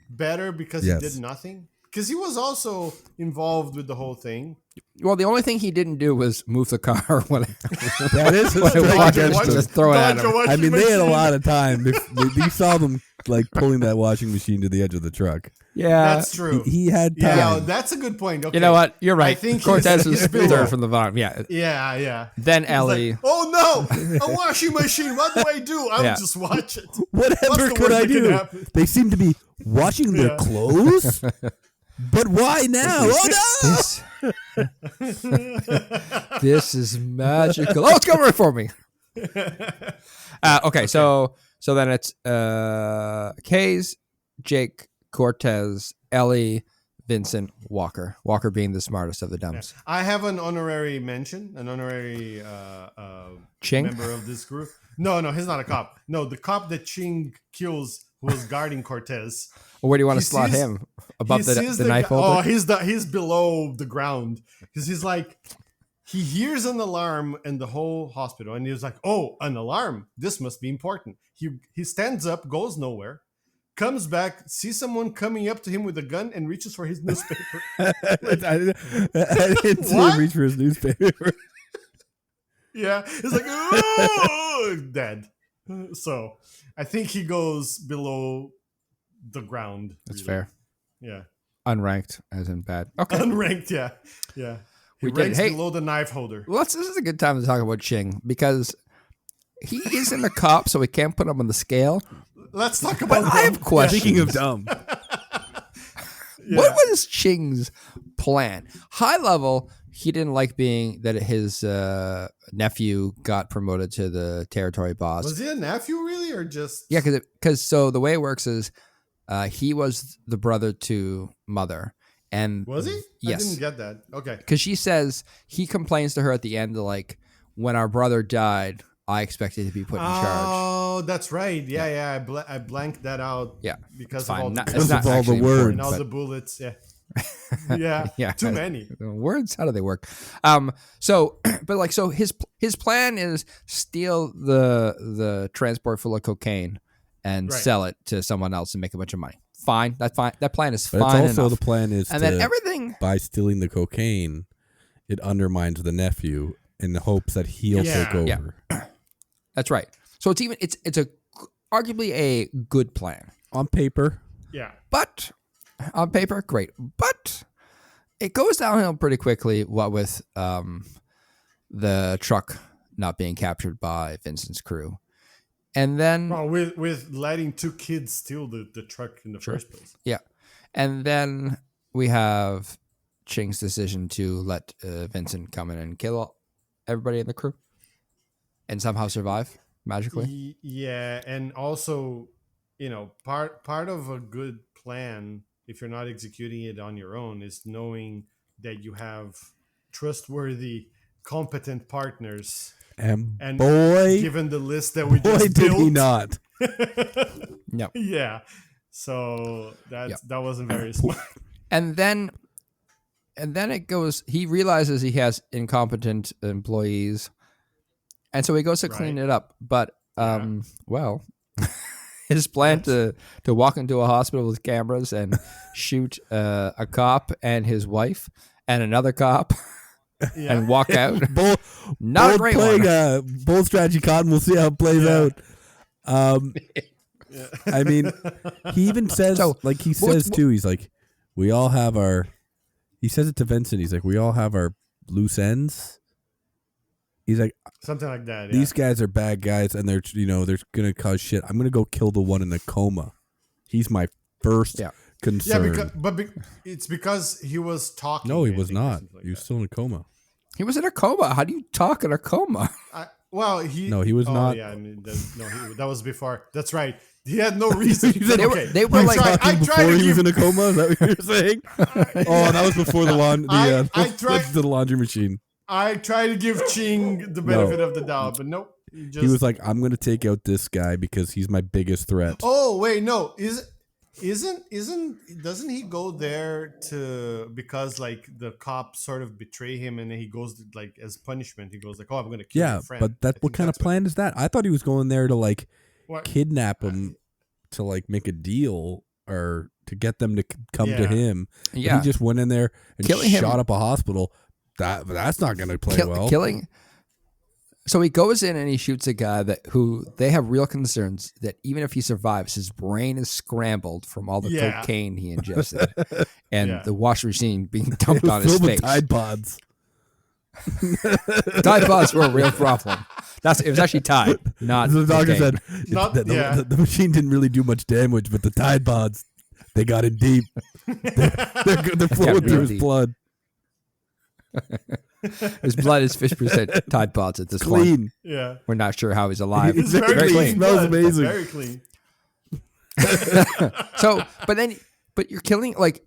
better because Yes. he did nothing? Because he was also involved with the whole thing. Well, the only thing he didn't do was move the car or whatever. That is a When strike Walker against just him. throw it at Dodge a him. washing I mean, they had a machine. lot of time. You saw them pulling that washing machine to the edge of the truck. Yeah, That's true. He had time. Yeah, that's a good point. Okay. you know what? You're right. I think Cortez he's is below. third from the bottom. Yeah. Yeah. Then It's Ellie. like, oh no, a washing machine. What do I do? I'll Yeah. just watch it. Whatever What's the could worst I that can do? happen? They seem to be washing their Yeah. clothes. But why now? Oh no! This is magical. Oh, it's coming for me. Okay, so then it's Kays, Jake, Cortez, Ellie, Vincent, Walker. Walker being the smartest of the Yeah. dumbs. I have an honorary mention, an honorary Ching? member of this group. No, he's not a cop. No, the cop that Ching kills who was guarding Cortez. Where do you want to He slot sees- him? Above He the sees knife guy- holder? Oh, he's below the ground because he's like, he hears an alarm in the whole hospital, and he was like, "Oh, an alarm! This must be important." He stands up, goes nowhere, comes back, sees someone coming up to him with a gun, and reaches for his newspaper. I didn't see What? him reach for his newspaper. Yeah, he's like, "Oh!" Dead. So I think he goes below the ground. That's really. fair. Yeah. Unranked, as in bad. Okay. Unranked, yeah. Yeah. He We did it. ranks Hey. below the knife holder. Well, this is a good time to talk about Ching because he isn't a cop, so we can't put him on the scale. Let's talk But about I have questions. Speaking of dumb, Yeah. What was Ching's plan? High level, he didn't like being that his nephew got promoted to the territory boss. Was he a nephew really, or just? Yeah, because so the way it works is he was the brother to Mother. And Was he? Yes. I didn't get that. Okay. Because she says he complains to her at the end, like, when our brother died, I expected to be put in charge. Oh, that's right. Yeah. I blanked that out. Yeah, Because it's of fine. all the, Not- Because it's not of all the actually words. important, and all but- the bullets. Yeah. Yeah. Yeah. Too many. Words, how do they work? So but like, so his plan is steal the transport full of cocaine and Right. sell it to someone else and make a bunch of money. Fine, that's fine. That plan is but fine it's also enough. the plan is And to, then everything. by stealing the cocaine, it undermines the nephew in the hopes that he'll Yeah. take over. Yeah. That's right. So it's a arguably a good plan, On paper, Yeah. but on paper, great. But it goes downhill pretty quickly. What with the truck not being captured by Vincent's crew, and then Well, with letting two kids steal the truck in the first place. yeah, and then we have Ching's decision to let Vincent come in and kill everybody in the crew, and somehow survive magically. Yeah, and also, part of a good plan, if you're not executing it on your own, is knowing that you have trustworthy, competent partners. and And boy, given the list that we boy, just did built, he not. No. Yeah, so that Yep. that wasn't very smart. And then it goes. He realizes he has incompetent employees, and so he goes to clean Right. it up. But well, his plan to walk into a hospital with cameras and shoot a cop and his wife and another cop Yeah. and walk out. Both, Not a bold great playing, one. bold strategy, Cotton. We'll see how it plays Yeah. out. Yeah. I mean, he even says, So, like he what's- says too. He's like, we all have our. He says it to Vincent. He's like, we all have our loose ends. He's like, Something like that. Yeah. these guys are bad guys, and they're they're gonna cause shit. I'm gonna go kill the one in the coma. He's my first Yeah. concern. It's because he was talking. No, he I was think, or not. something like He was that. still in a coma. He was in a coma. How do you talk in a coma? No, he was not. Yeah, I mean, that was before. That's right. He had no reason. They were- they were I like- tried- I Talking tried before to he was give- in a coma. Is that what you're saying? Oh, that was before the I tried- the laundry machine. I tried to give Ching the benefit of the doubt, but nope. He was like, I'm gonna take out this guy because he's my biggest threat. "Oh wait, no, doesn't he go there because like the cops sort of betray him, and then he goes like as punishment, he goes like, oh, I'm gonna kill Yeah, your friend." but I what think kind of that's plan is that? I thought he was going there to like what- kidnap him to like make a deal or to get them to come to Yeah. him. But Yeah. he just went in there and Killing him- shot up a hospital. That's not going to play well. Killing. So he goes in and he shoots a guy who they have real concerns that even if he survives, his brain is scrambled from all the Yeah. cocaine he ingested and Yeah. the washing machine being It dumped was on his filled with face. Tide Pods. Tide Pods were a real problem. It was actually Tide, not The doctor cocaine. said Not- that yeah. the machine didn't really do much damage, but the Tide Pods, they got in deep. They're flowing through real his deep. blood. His blood is 50% Tide Pods at this point. Clean. Yeah, We're not sure how he's alive. it's Very very clean. clean. Smells blood. amazing. Very clean. So, but you're killing, like,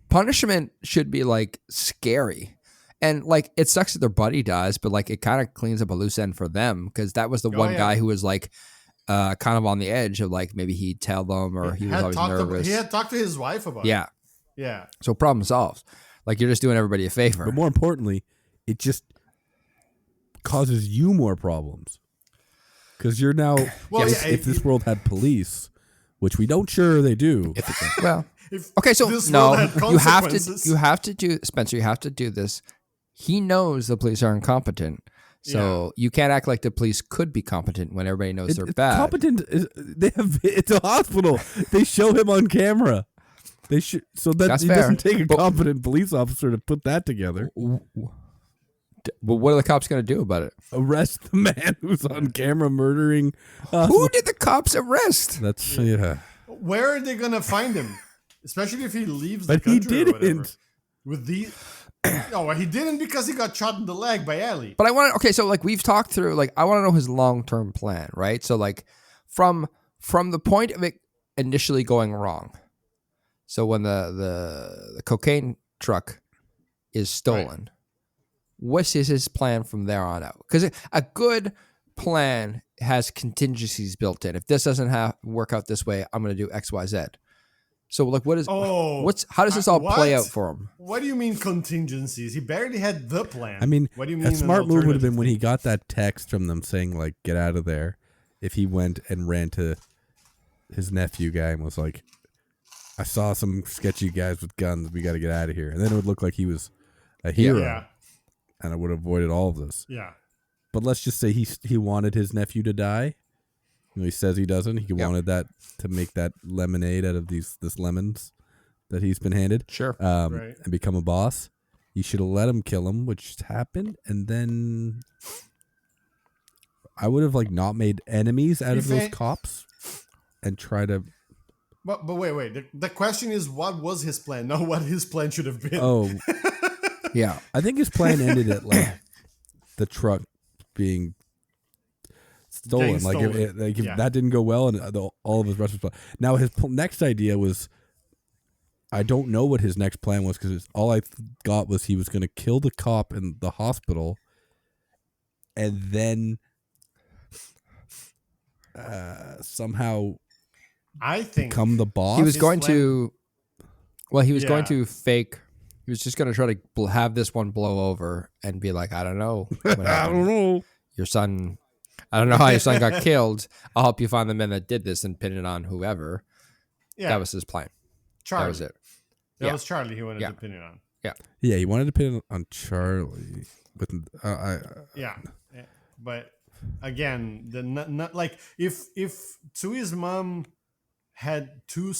punishment should be like scary. And like it sucks that their buddy dies, but like it kind of cleans up a loose end for them because that was the one guy who was like kind of on the edge of like maybe he'd tell them or he was always nervous. He had talked to his wife about it. Yeah. So problem solved. Like you're just doing everybody a favor. But more importantly, it just causes you more problems because you're now. If this world had police, which we don't sure they do. Okay, so no, you have to do, Spencer. You have to do this. He knows the police are incompetent, so you can't act like the police could be competent when everybody knows they're bad. Competent. It's a hospital. They show him on camera. They should, so that it doesn't take a competent police officer to put that together. Well, what are the cops going to do about it? Arrest the man who's on camera murdering. Who did the cops arrest? That's Where are they going to find him? Especially if he leaves the But country he didn't. or whatever. With the no, he didn't because he got shot in the leg by Ellie. But I want to. Okay, so like we've talked through. Like I want to know his long-term plan, right? So like from the point of it initially going wrong. So when the cocaine truck is stolen, what is his plan from there on out? Because a good plan has contingencies built in. If this doesn't work out this way, I'm going to do X, Y, Z. So like, how does this all play out for him? What do you mean contingencies? He barely had the plan. I mean, what do you mean? A smart move would have been when he got that text from them saying like, "Get out of there." If he went and ran to his nephew guy and was like, "I saw some sketchy guys with guns. We got to get out of here," and then it would look like he was a hero, and I would have avoided all of this. Yeah. But let's just say he wanted his nephew to die. He says he doesn't. He wanted that to make that lemonade out of this lemons that he's been handed. Sure. And become a boss. You should have let him kill him, which happened, and then I would have like not made enemies out of those cops and try to. But wait. The question is, what was his plan? Not what his plan should have been. Oh, yeah. I think his plan ended at like the truck being stolen. If that didn't go well, and all of his rest was. Now his next idea was, I don't know what his next plan was because all I got was he was going to kill the cop in the hospital, and then somehow I think become the boss. He was going to. Well, he was going to fake. He was just going to try to have this one blow over and be like, I don't know. I don't know. Your son. I don't know how your son got killed. I'll help you find the men that did this and pin it on whoever. Yeah. That was his plan. Charlie. That was it. That was Charlie he wanted to pin it on. Yeah, he wanted to pin it on Charlie. But But again, not like if Tsui's mom had two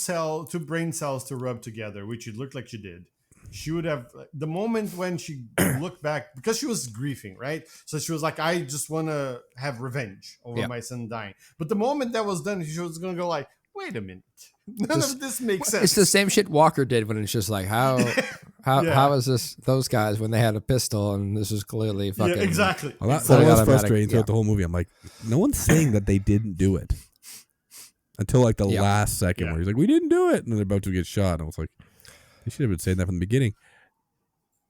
brain cells to rub together, which it looked like she did, she would have, the moment when she looked back, because she was grieving, right? So she was like, I just want to have revenge over my son dying. But the moment that was done, she was going to go like, wait a minute. None of this makes sense. It's the same shit Walker did when it's just like, how is this those guys when they had a pistol and this is clearly fucking... Yeah, exactly. Well, that was frustrating throughout the whole movie. I'm like, no one's saying that they didn't do it. Until like the last second where he's like, we didn't do it. And then they're about to get shot. And I was like, they should have been saying that from the beginning.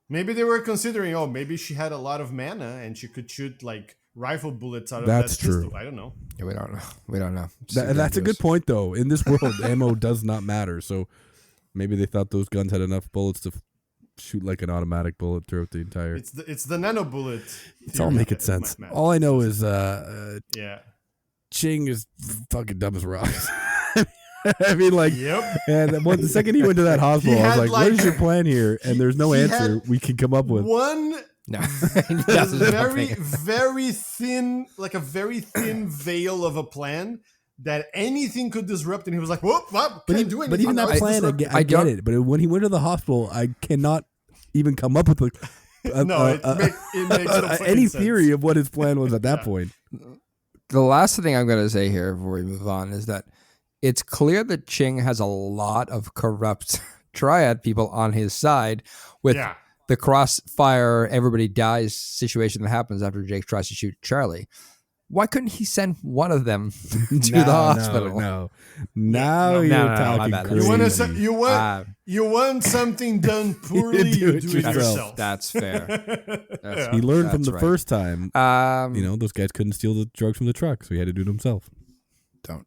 Maybe they were considering, maybe she had a lot of mana and she could shoot like rifle bullets out of that pistol. True. I don't know. Yeah, we don't know. That's a good point, though. In this world, ammo does not matter. So maybe they thought those guns had enough bullets to shoot like an automatic bullet throughout the entire... It's the nano bullet. It's all making sense. All I know is Ching is fucking dumb as rocks. I mean, like, and the second he went to that hospital, I was like, what is your plan here? And there's no answer we can come up with. Very thin, like a very thin veil of a plan that anything could disrupt. And he was like, what? Can't do anything. But even that plan, I get it. But when he went to the hospital, I cannot even come up with it makes any theory of what his plan was at that point. The last thing I'm going to say here before we move on is that it's clear that Ching has a lot of corrupt triad people on his side with the crossfire, everybody dies situation that happens after Jake tries to shoot Charlie. Why couldn't he send one of them to the hospital? No. Now No, you're no, my talking bad. crazy. You want something done poorly, you do it yourself. That's fair. That's, He learned from that's the right. first time. Those guys couldn't steal the drugs from the truck, so he had to do it himself. Don't.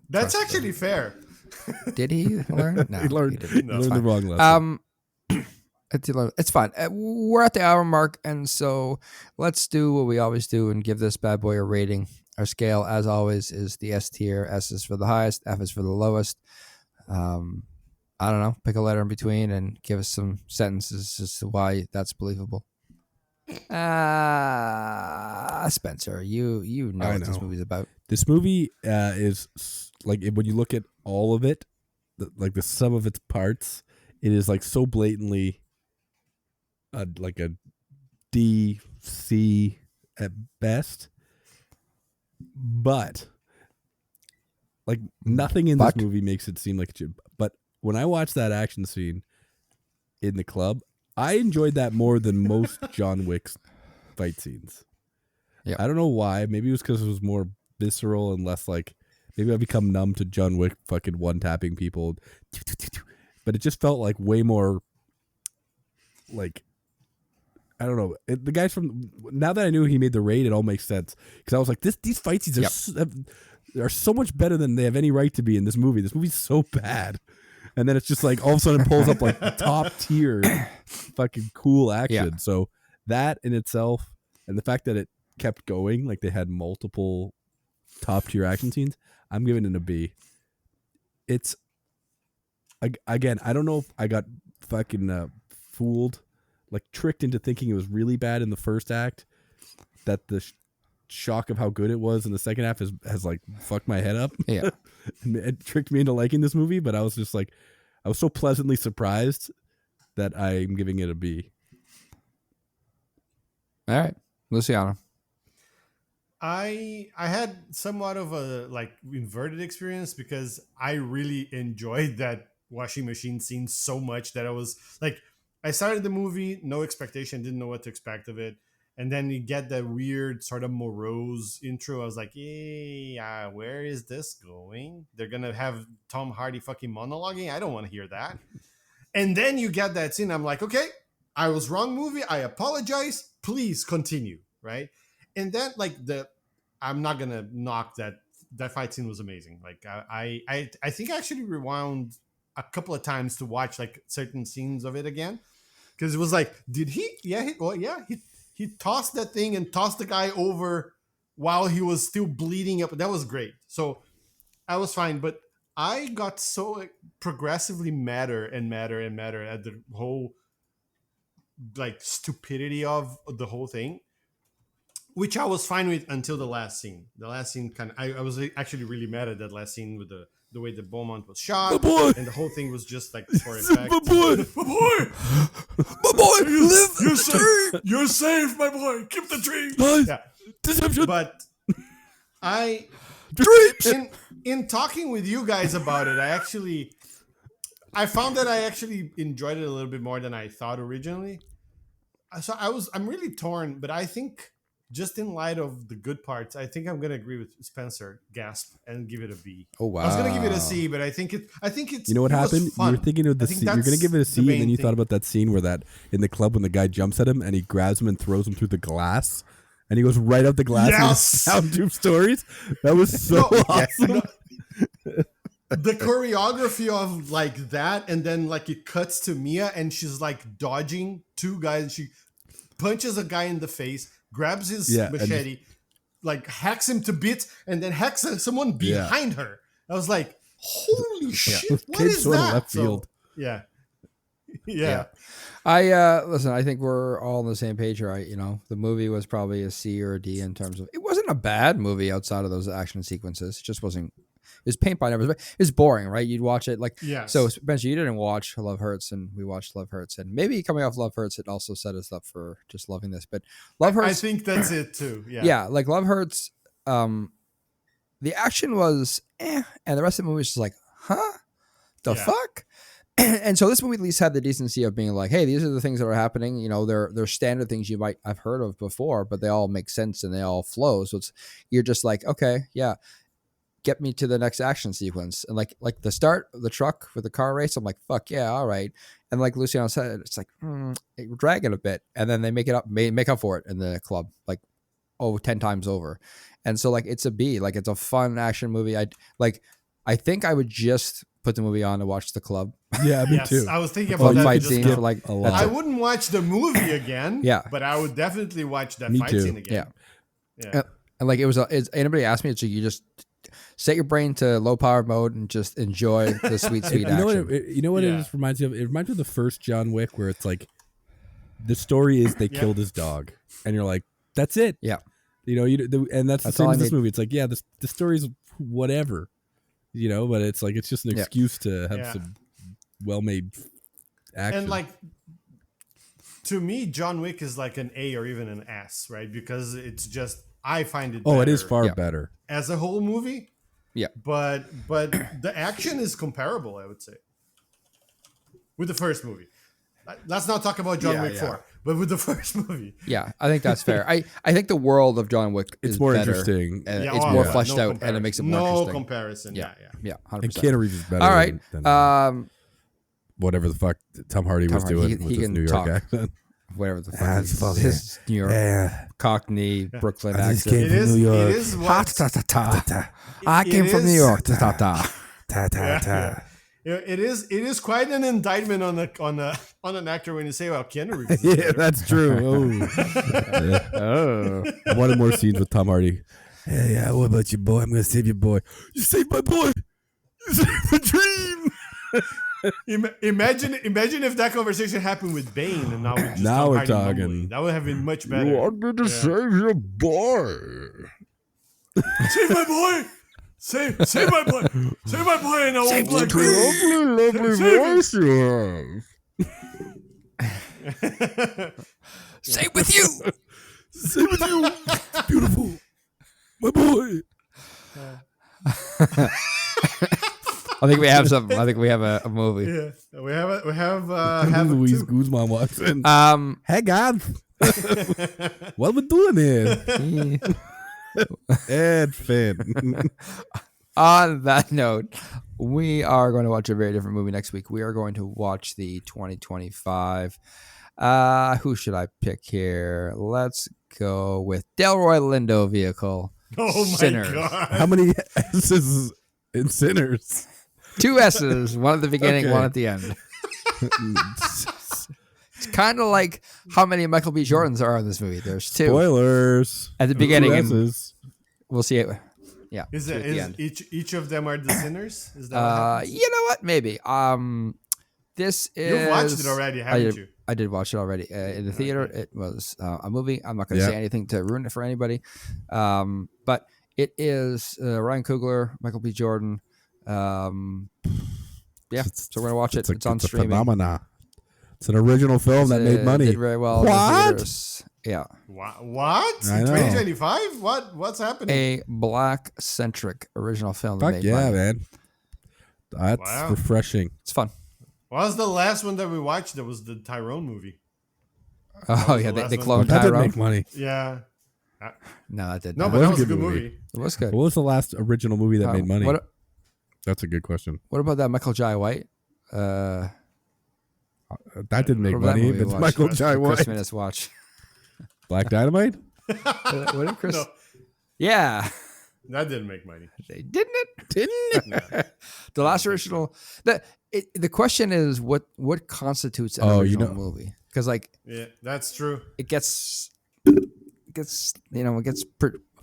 That's trust actually fair. them. Did he learn? No, he learned, didn't. he learned the wrong lesson. It's fine. We're at the hour mark, and so let's do what we always do and give this bad boy a rating. Our scale, as always, is the S tier. S is for the highest, F is for the lowest. I don't know. Pick a letter in between and give us some sentences as to why that's believable. Spencer, you know what this movie's about. This movie is like, when you look at all of it, like the sum of its parts, it is like so blatantly like a D, C at best. But like nothing in this movie makes it seem like it should. But when I watched that action scene in the club, I enjoyed that more than most John Wick's fight scenes. Yeah, I don't know why. Maybe it was because it was more visceral and less like, maybe I've become numb to John Wick fucking one-tapping people. But it just felt like way more like, I don't know. The guys from, now that I knew he made the raid, it all makes sense. Because I was like, these fight scenes are so much better than they have any right to be in this movie. This movie's so bad. And then it's just like, all of a sudden it pulls up like top tier fucking cool action. Yeah. So that in itself, and the fact that it kept going, like they had multiple top tier action scenes, I'm giving it a B. It's, again, I don't know if I got fucking fooled, like tricked into thinking it was really bad in the first act, that the shock of how good it was in the second half has like fucked my head up. Yeah. And it tricked me into liking this movie, but I was just like, I was so pleasantly surprised that I'm giving it a B. All right, Luciano. I had somewhat of a like inverted experience because I really enjoyed that washing machine scene so much that I was like, I started the movie, no expectation, didn't know what to expect of it. And then you get that weird sort of morose intro. I was like, yeah, where is this going? They're going to have Tom Hardy fucking monologuing? I don't want to hear that. And then you get that scene. I'm like, okay, I was wrong movie. I apologize. Please continue, right? And then like I'm not going to knock that fight scene was amazing. Like I think I actually rewound a couple of times to watch like certain scenes of it again. Because it was like, did he? Yeah, he tossed that thing and tossed the guy over while he was still bleeding up. That was great. So I was fine, but I got so progressively madder and madder and madder at the whole like stupidity of the whole thing, which I was fine with until the last scene. The last scene I was actually really mad at that last scene with the way the Beaumont was shot, and the whole thing was just like for effect. My boy, you're safe, my boy. Keep the dream. Nice. Yeah, Deception. but Dreams. In talking with you guys about it, I found that I actually enjoyed it a little bit more than I thought originally. So I'm really torn, but I think just in light of the good parts, I think I'm gonna agree with Spencer, gasp, and give it a B. Oh wow! I was gonna give it a C, but I think it's. You know what happened? You were thinking of the C. You're gonna give it a C, and then you thought about that scene where that in the club when the guy jumps at him and he grabs him and throws him through the glass, and he goes right up the glass. Yes! And sound tube stories. That was so awesome. The choreography of like that, and then like it cuts to Mia, and she's like dodging two guys. She punches a guy in the face, grabs his machete, like hacks him to bits, and then hacks someone behind her. I was like, holy shit, what is that? Left field. So, yeah. I listen, I think we're all on the same page here. The movie was probably a C or a D in terms of, it wasn't a bad movie outside of those action sequences. It just wasn't. It was paint by numbers. It's boring, right? You'd watch it like, yes. So Spencer, you didn't watch Love Hurts, and we watched Love Hurts, and maybe coming off Love Hurts, it also set us up for just loving this. But Love Hurts, I think that's it too. Yeah, yeah, like Love Hurts. The action was, and the rest of the movie was just like, huh, the fuck. and so this movie at least had the decency of being like, hey, these are the things that are happening. You know, they're standard things you might have heard of before, but they all make sense and they all flow. So you're just like, okay, yeah, get me to the next action sequence. And like the start of the truck with the car race, I'm like, fuck yeah, all right. And like Luciano said, it's like we're dragging a bit, and then they make up for it in the club, like 10 times over. And so like it's a B, like it's a fun action movie. I think I would just put the movie on to watch the club. Yeah, me too. I was thinking about that. Fight scene for like a lot. I wouldn't watch the movie again. Yeah. But I would definitely watch that Me fight too. scene again. Yeah. And like anybody asked me, it's like you just set your brain to low power mode and just enjoy the sweet action. You know what it just reminds me of? It reminds me of the first John Wick, where it's like the story is they killed his dog, and you're like, that's it. Yeah. You know, and that's the same all I as this need. movie. It's like, yeah, the story's whatever, you know, but it's like it's just an excuse to have some well-made action. And like, to me, John Wick is like an A or even an S, right? Because it's just, I find it better it is far better as a whole movie. Yeah. But the action is comparable, I would say, with the first movie. Let's not talk about John Wick 4, but with the first movie. Yeah, I think that's fair. I think the world of John Wick is more better, interesting. and it's more fleshed out, and it makes it more interesting. No comparison. Yeah. 100%. And Keanu Reeves is better. All right. Than whatever the fuck Tom Hardy was doing with he his can New York talk. accent. Whatever the fuck his New York Cockney Brooklyn accent. It is what I came from New York. It is quite an indictment on an actor when you say, "Well, Keanu Reeves." Yeah, that's true. I wanted more scenes with Tom Hardy. Hey, yeah, what about your boy? I'm gonna save your boy. You saved my boy. You saved my dream. Imagine if that conversation happened with Bane, and now we're just now Tom we're Hardy talking. mumbling. That would have been much better. You want me to save your boy? Save my boy. Save my boy. Save my boy, and I won't black Lovely voice you have. Same with you. Same with you. Beautiful. My boy. I think we have something. I think we have a movie. Yeah, we have Luis two. Guzman walks in. Hey, God. What we doing here? Ed Finn. On that note, we are going to watch a very different movie next week. We are going to watch the 2025. Who should I pick here? Let's go with Delroy Lindo vehicle. Oh my Sinners. god! How many S's in Sinners? 2 S's, one at the beginning, Okay. one at the end. It's kind of like how many Michael B. Jordans are in this movie. There's 2 Spoilers. at the beginning, and 2 S's. we'll see it. Yeah, Is 2 at the it end. each of them are the sinners? Is that what happens? You know what? Maybe. This is. You've watched it already, haven't you? I did watch it already in the theater. Okay. It was a movie. I'm not going to Yeah. say anything to ruin it for anybody. But it is Ryan Coogler, Michael B. Jordan. Yeah, so we're gonna watch it. It's on it's a streaming. phenomena. It's an original film that made money. Did very well. In the What? theaters. Yeah, What? I In know. 2025? What's happening? a black-centric original film. That Fuck made yeah, money. man. That's Wow. refreshing. It's fun. What was the last one that we watched? That was the Tyrone movie. Oh was yeah, the they last one. cloned That didn't Tyrone. make money. Yeah. No, that did No, not. but was that a was a good good movie. movie. It was good. What was the last original movie that made money? What That's a good question. about that Michael Jai White? That didn't make What about that money. movie we It's watched? Michael Chris Jai Chris White. Minutes watch. Black Dynamite? What did Chris? No, Yeah, that didn't make money. they didn't it. The last original. The question is what constitutes an original movie? Because like Yeah, that's true. it gets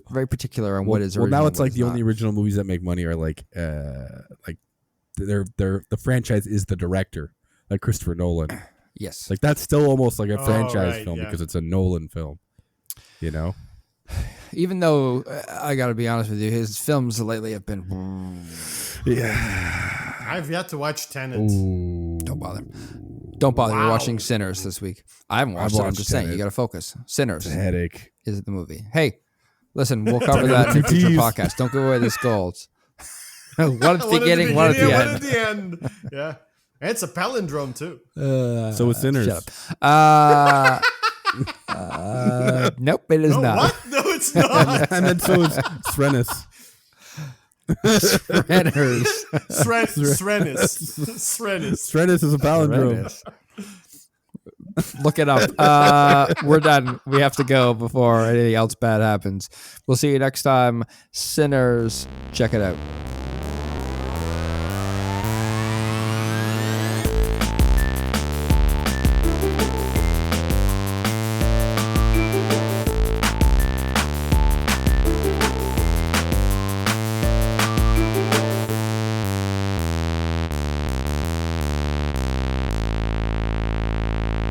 very particular on what is Well, original. now and it's what like is the only not. original movies that make money are like they're the franchise is the director, like Christopher Nolan. Yes, Like that's still almost like a Oh, franchise right, film yeah. because it's a Nolan film. You know? even though I got to be honest with you, his films lately have been. Yeah. I've yet to watch Tenet. Don't bother. Don't bother. We're Wow. watching Sinners this week. I haven't watched it. I'm watched just saying, you Tenet. got to focus. Sinners It's a headache. is the movie. Hey, listen, we'll cover that in a future Tease. podcast. Don't give away the skulls. One at the One beginning, one at the one end. at the end. Yeah. It's a palindrome too. So is Sinners. Shut up. Nope, it is No, not. what? No, it's not. And then so is Srennis. Sinners. Srennis. Srennis is a palindrome. Look it up. We're done. We have to go before anything else bad happens. We'll see you next time. Sinners, check it out.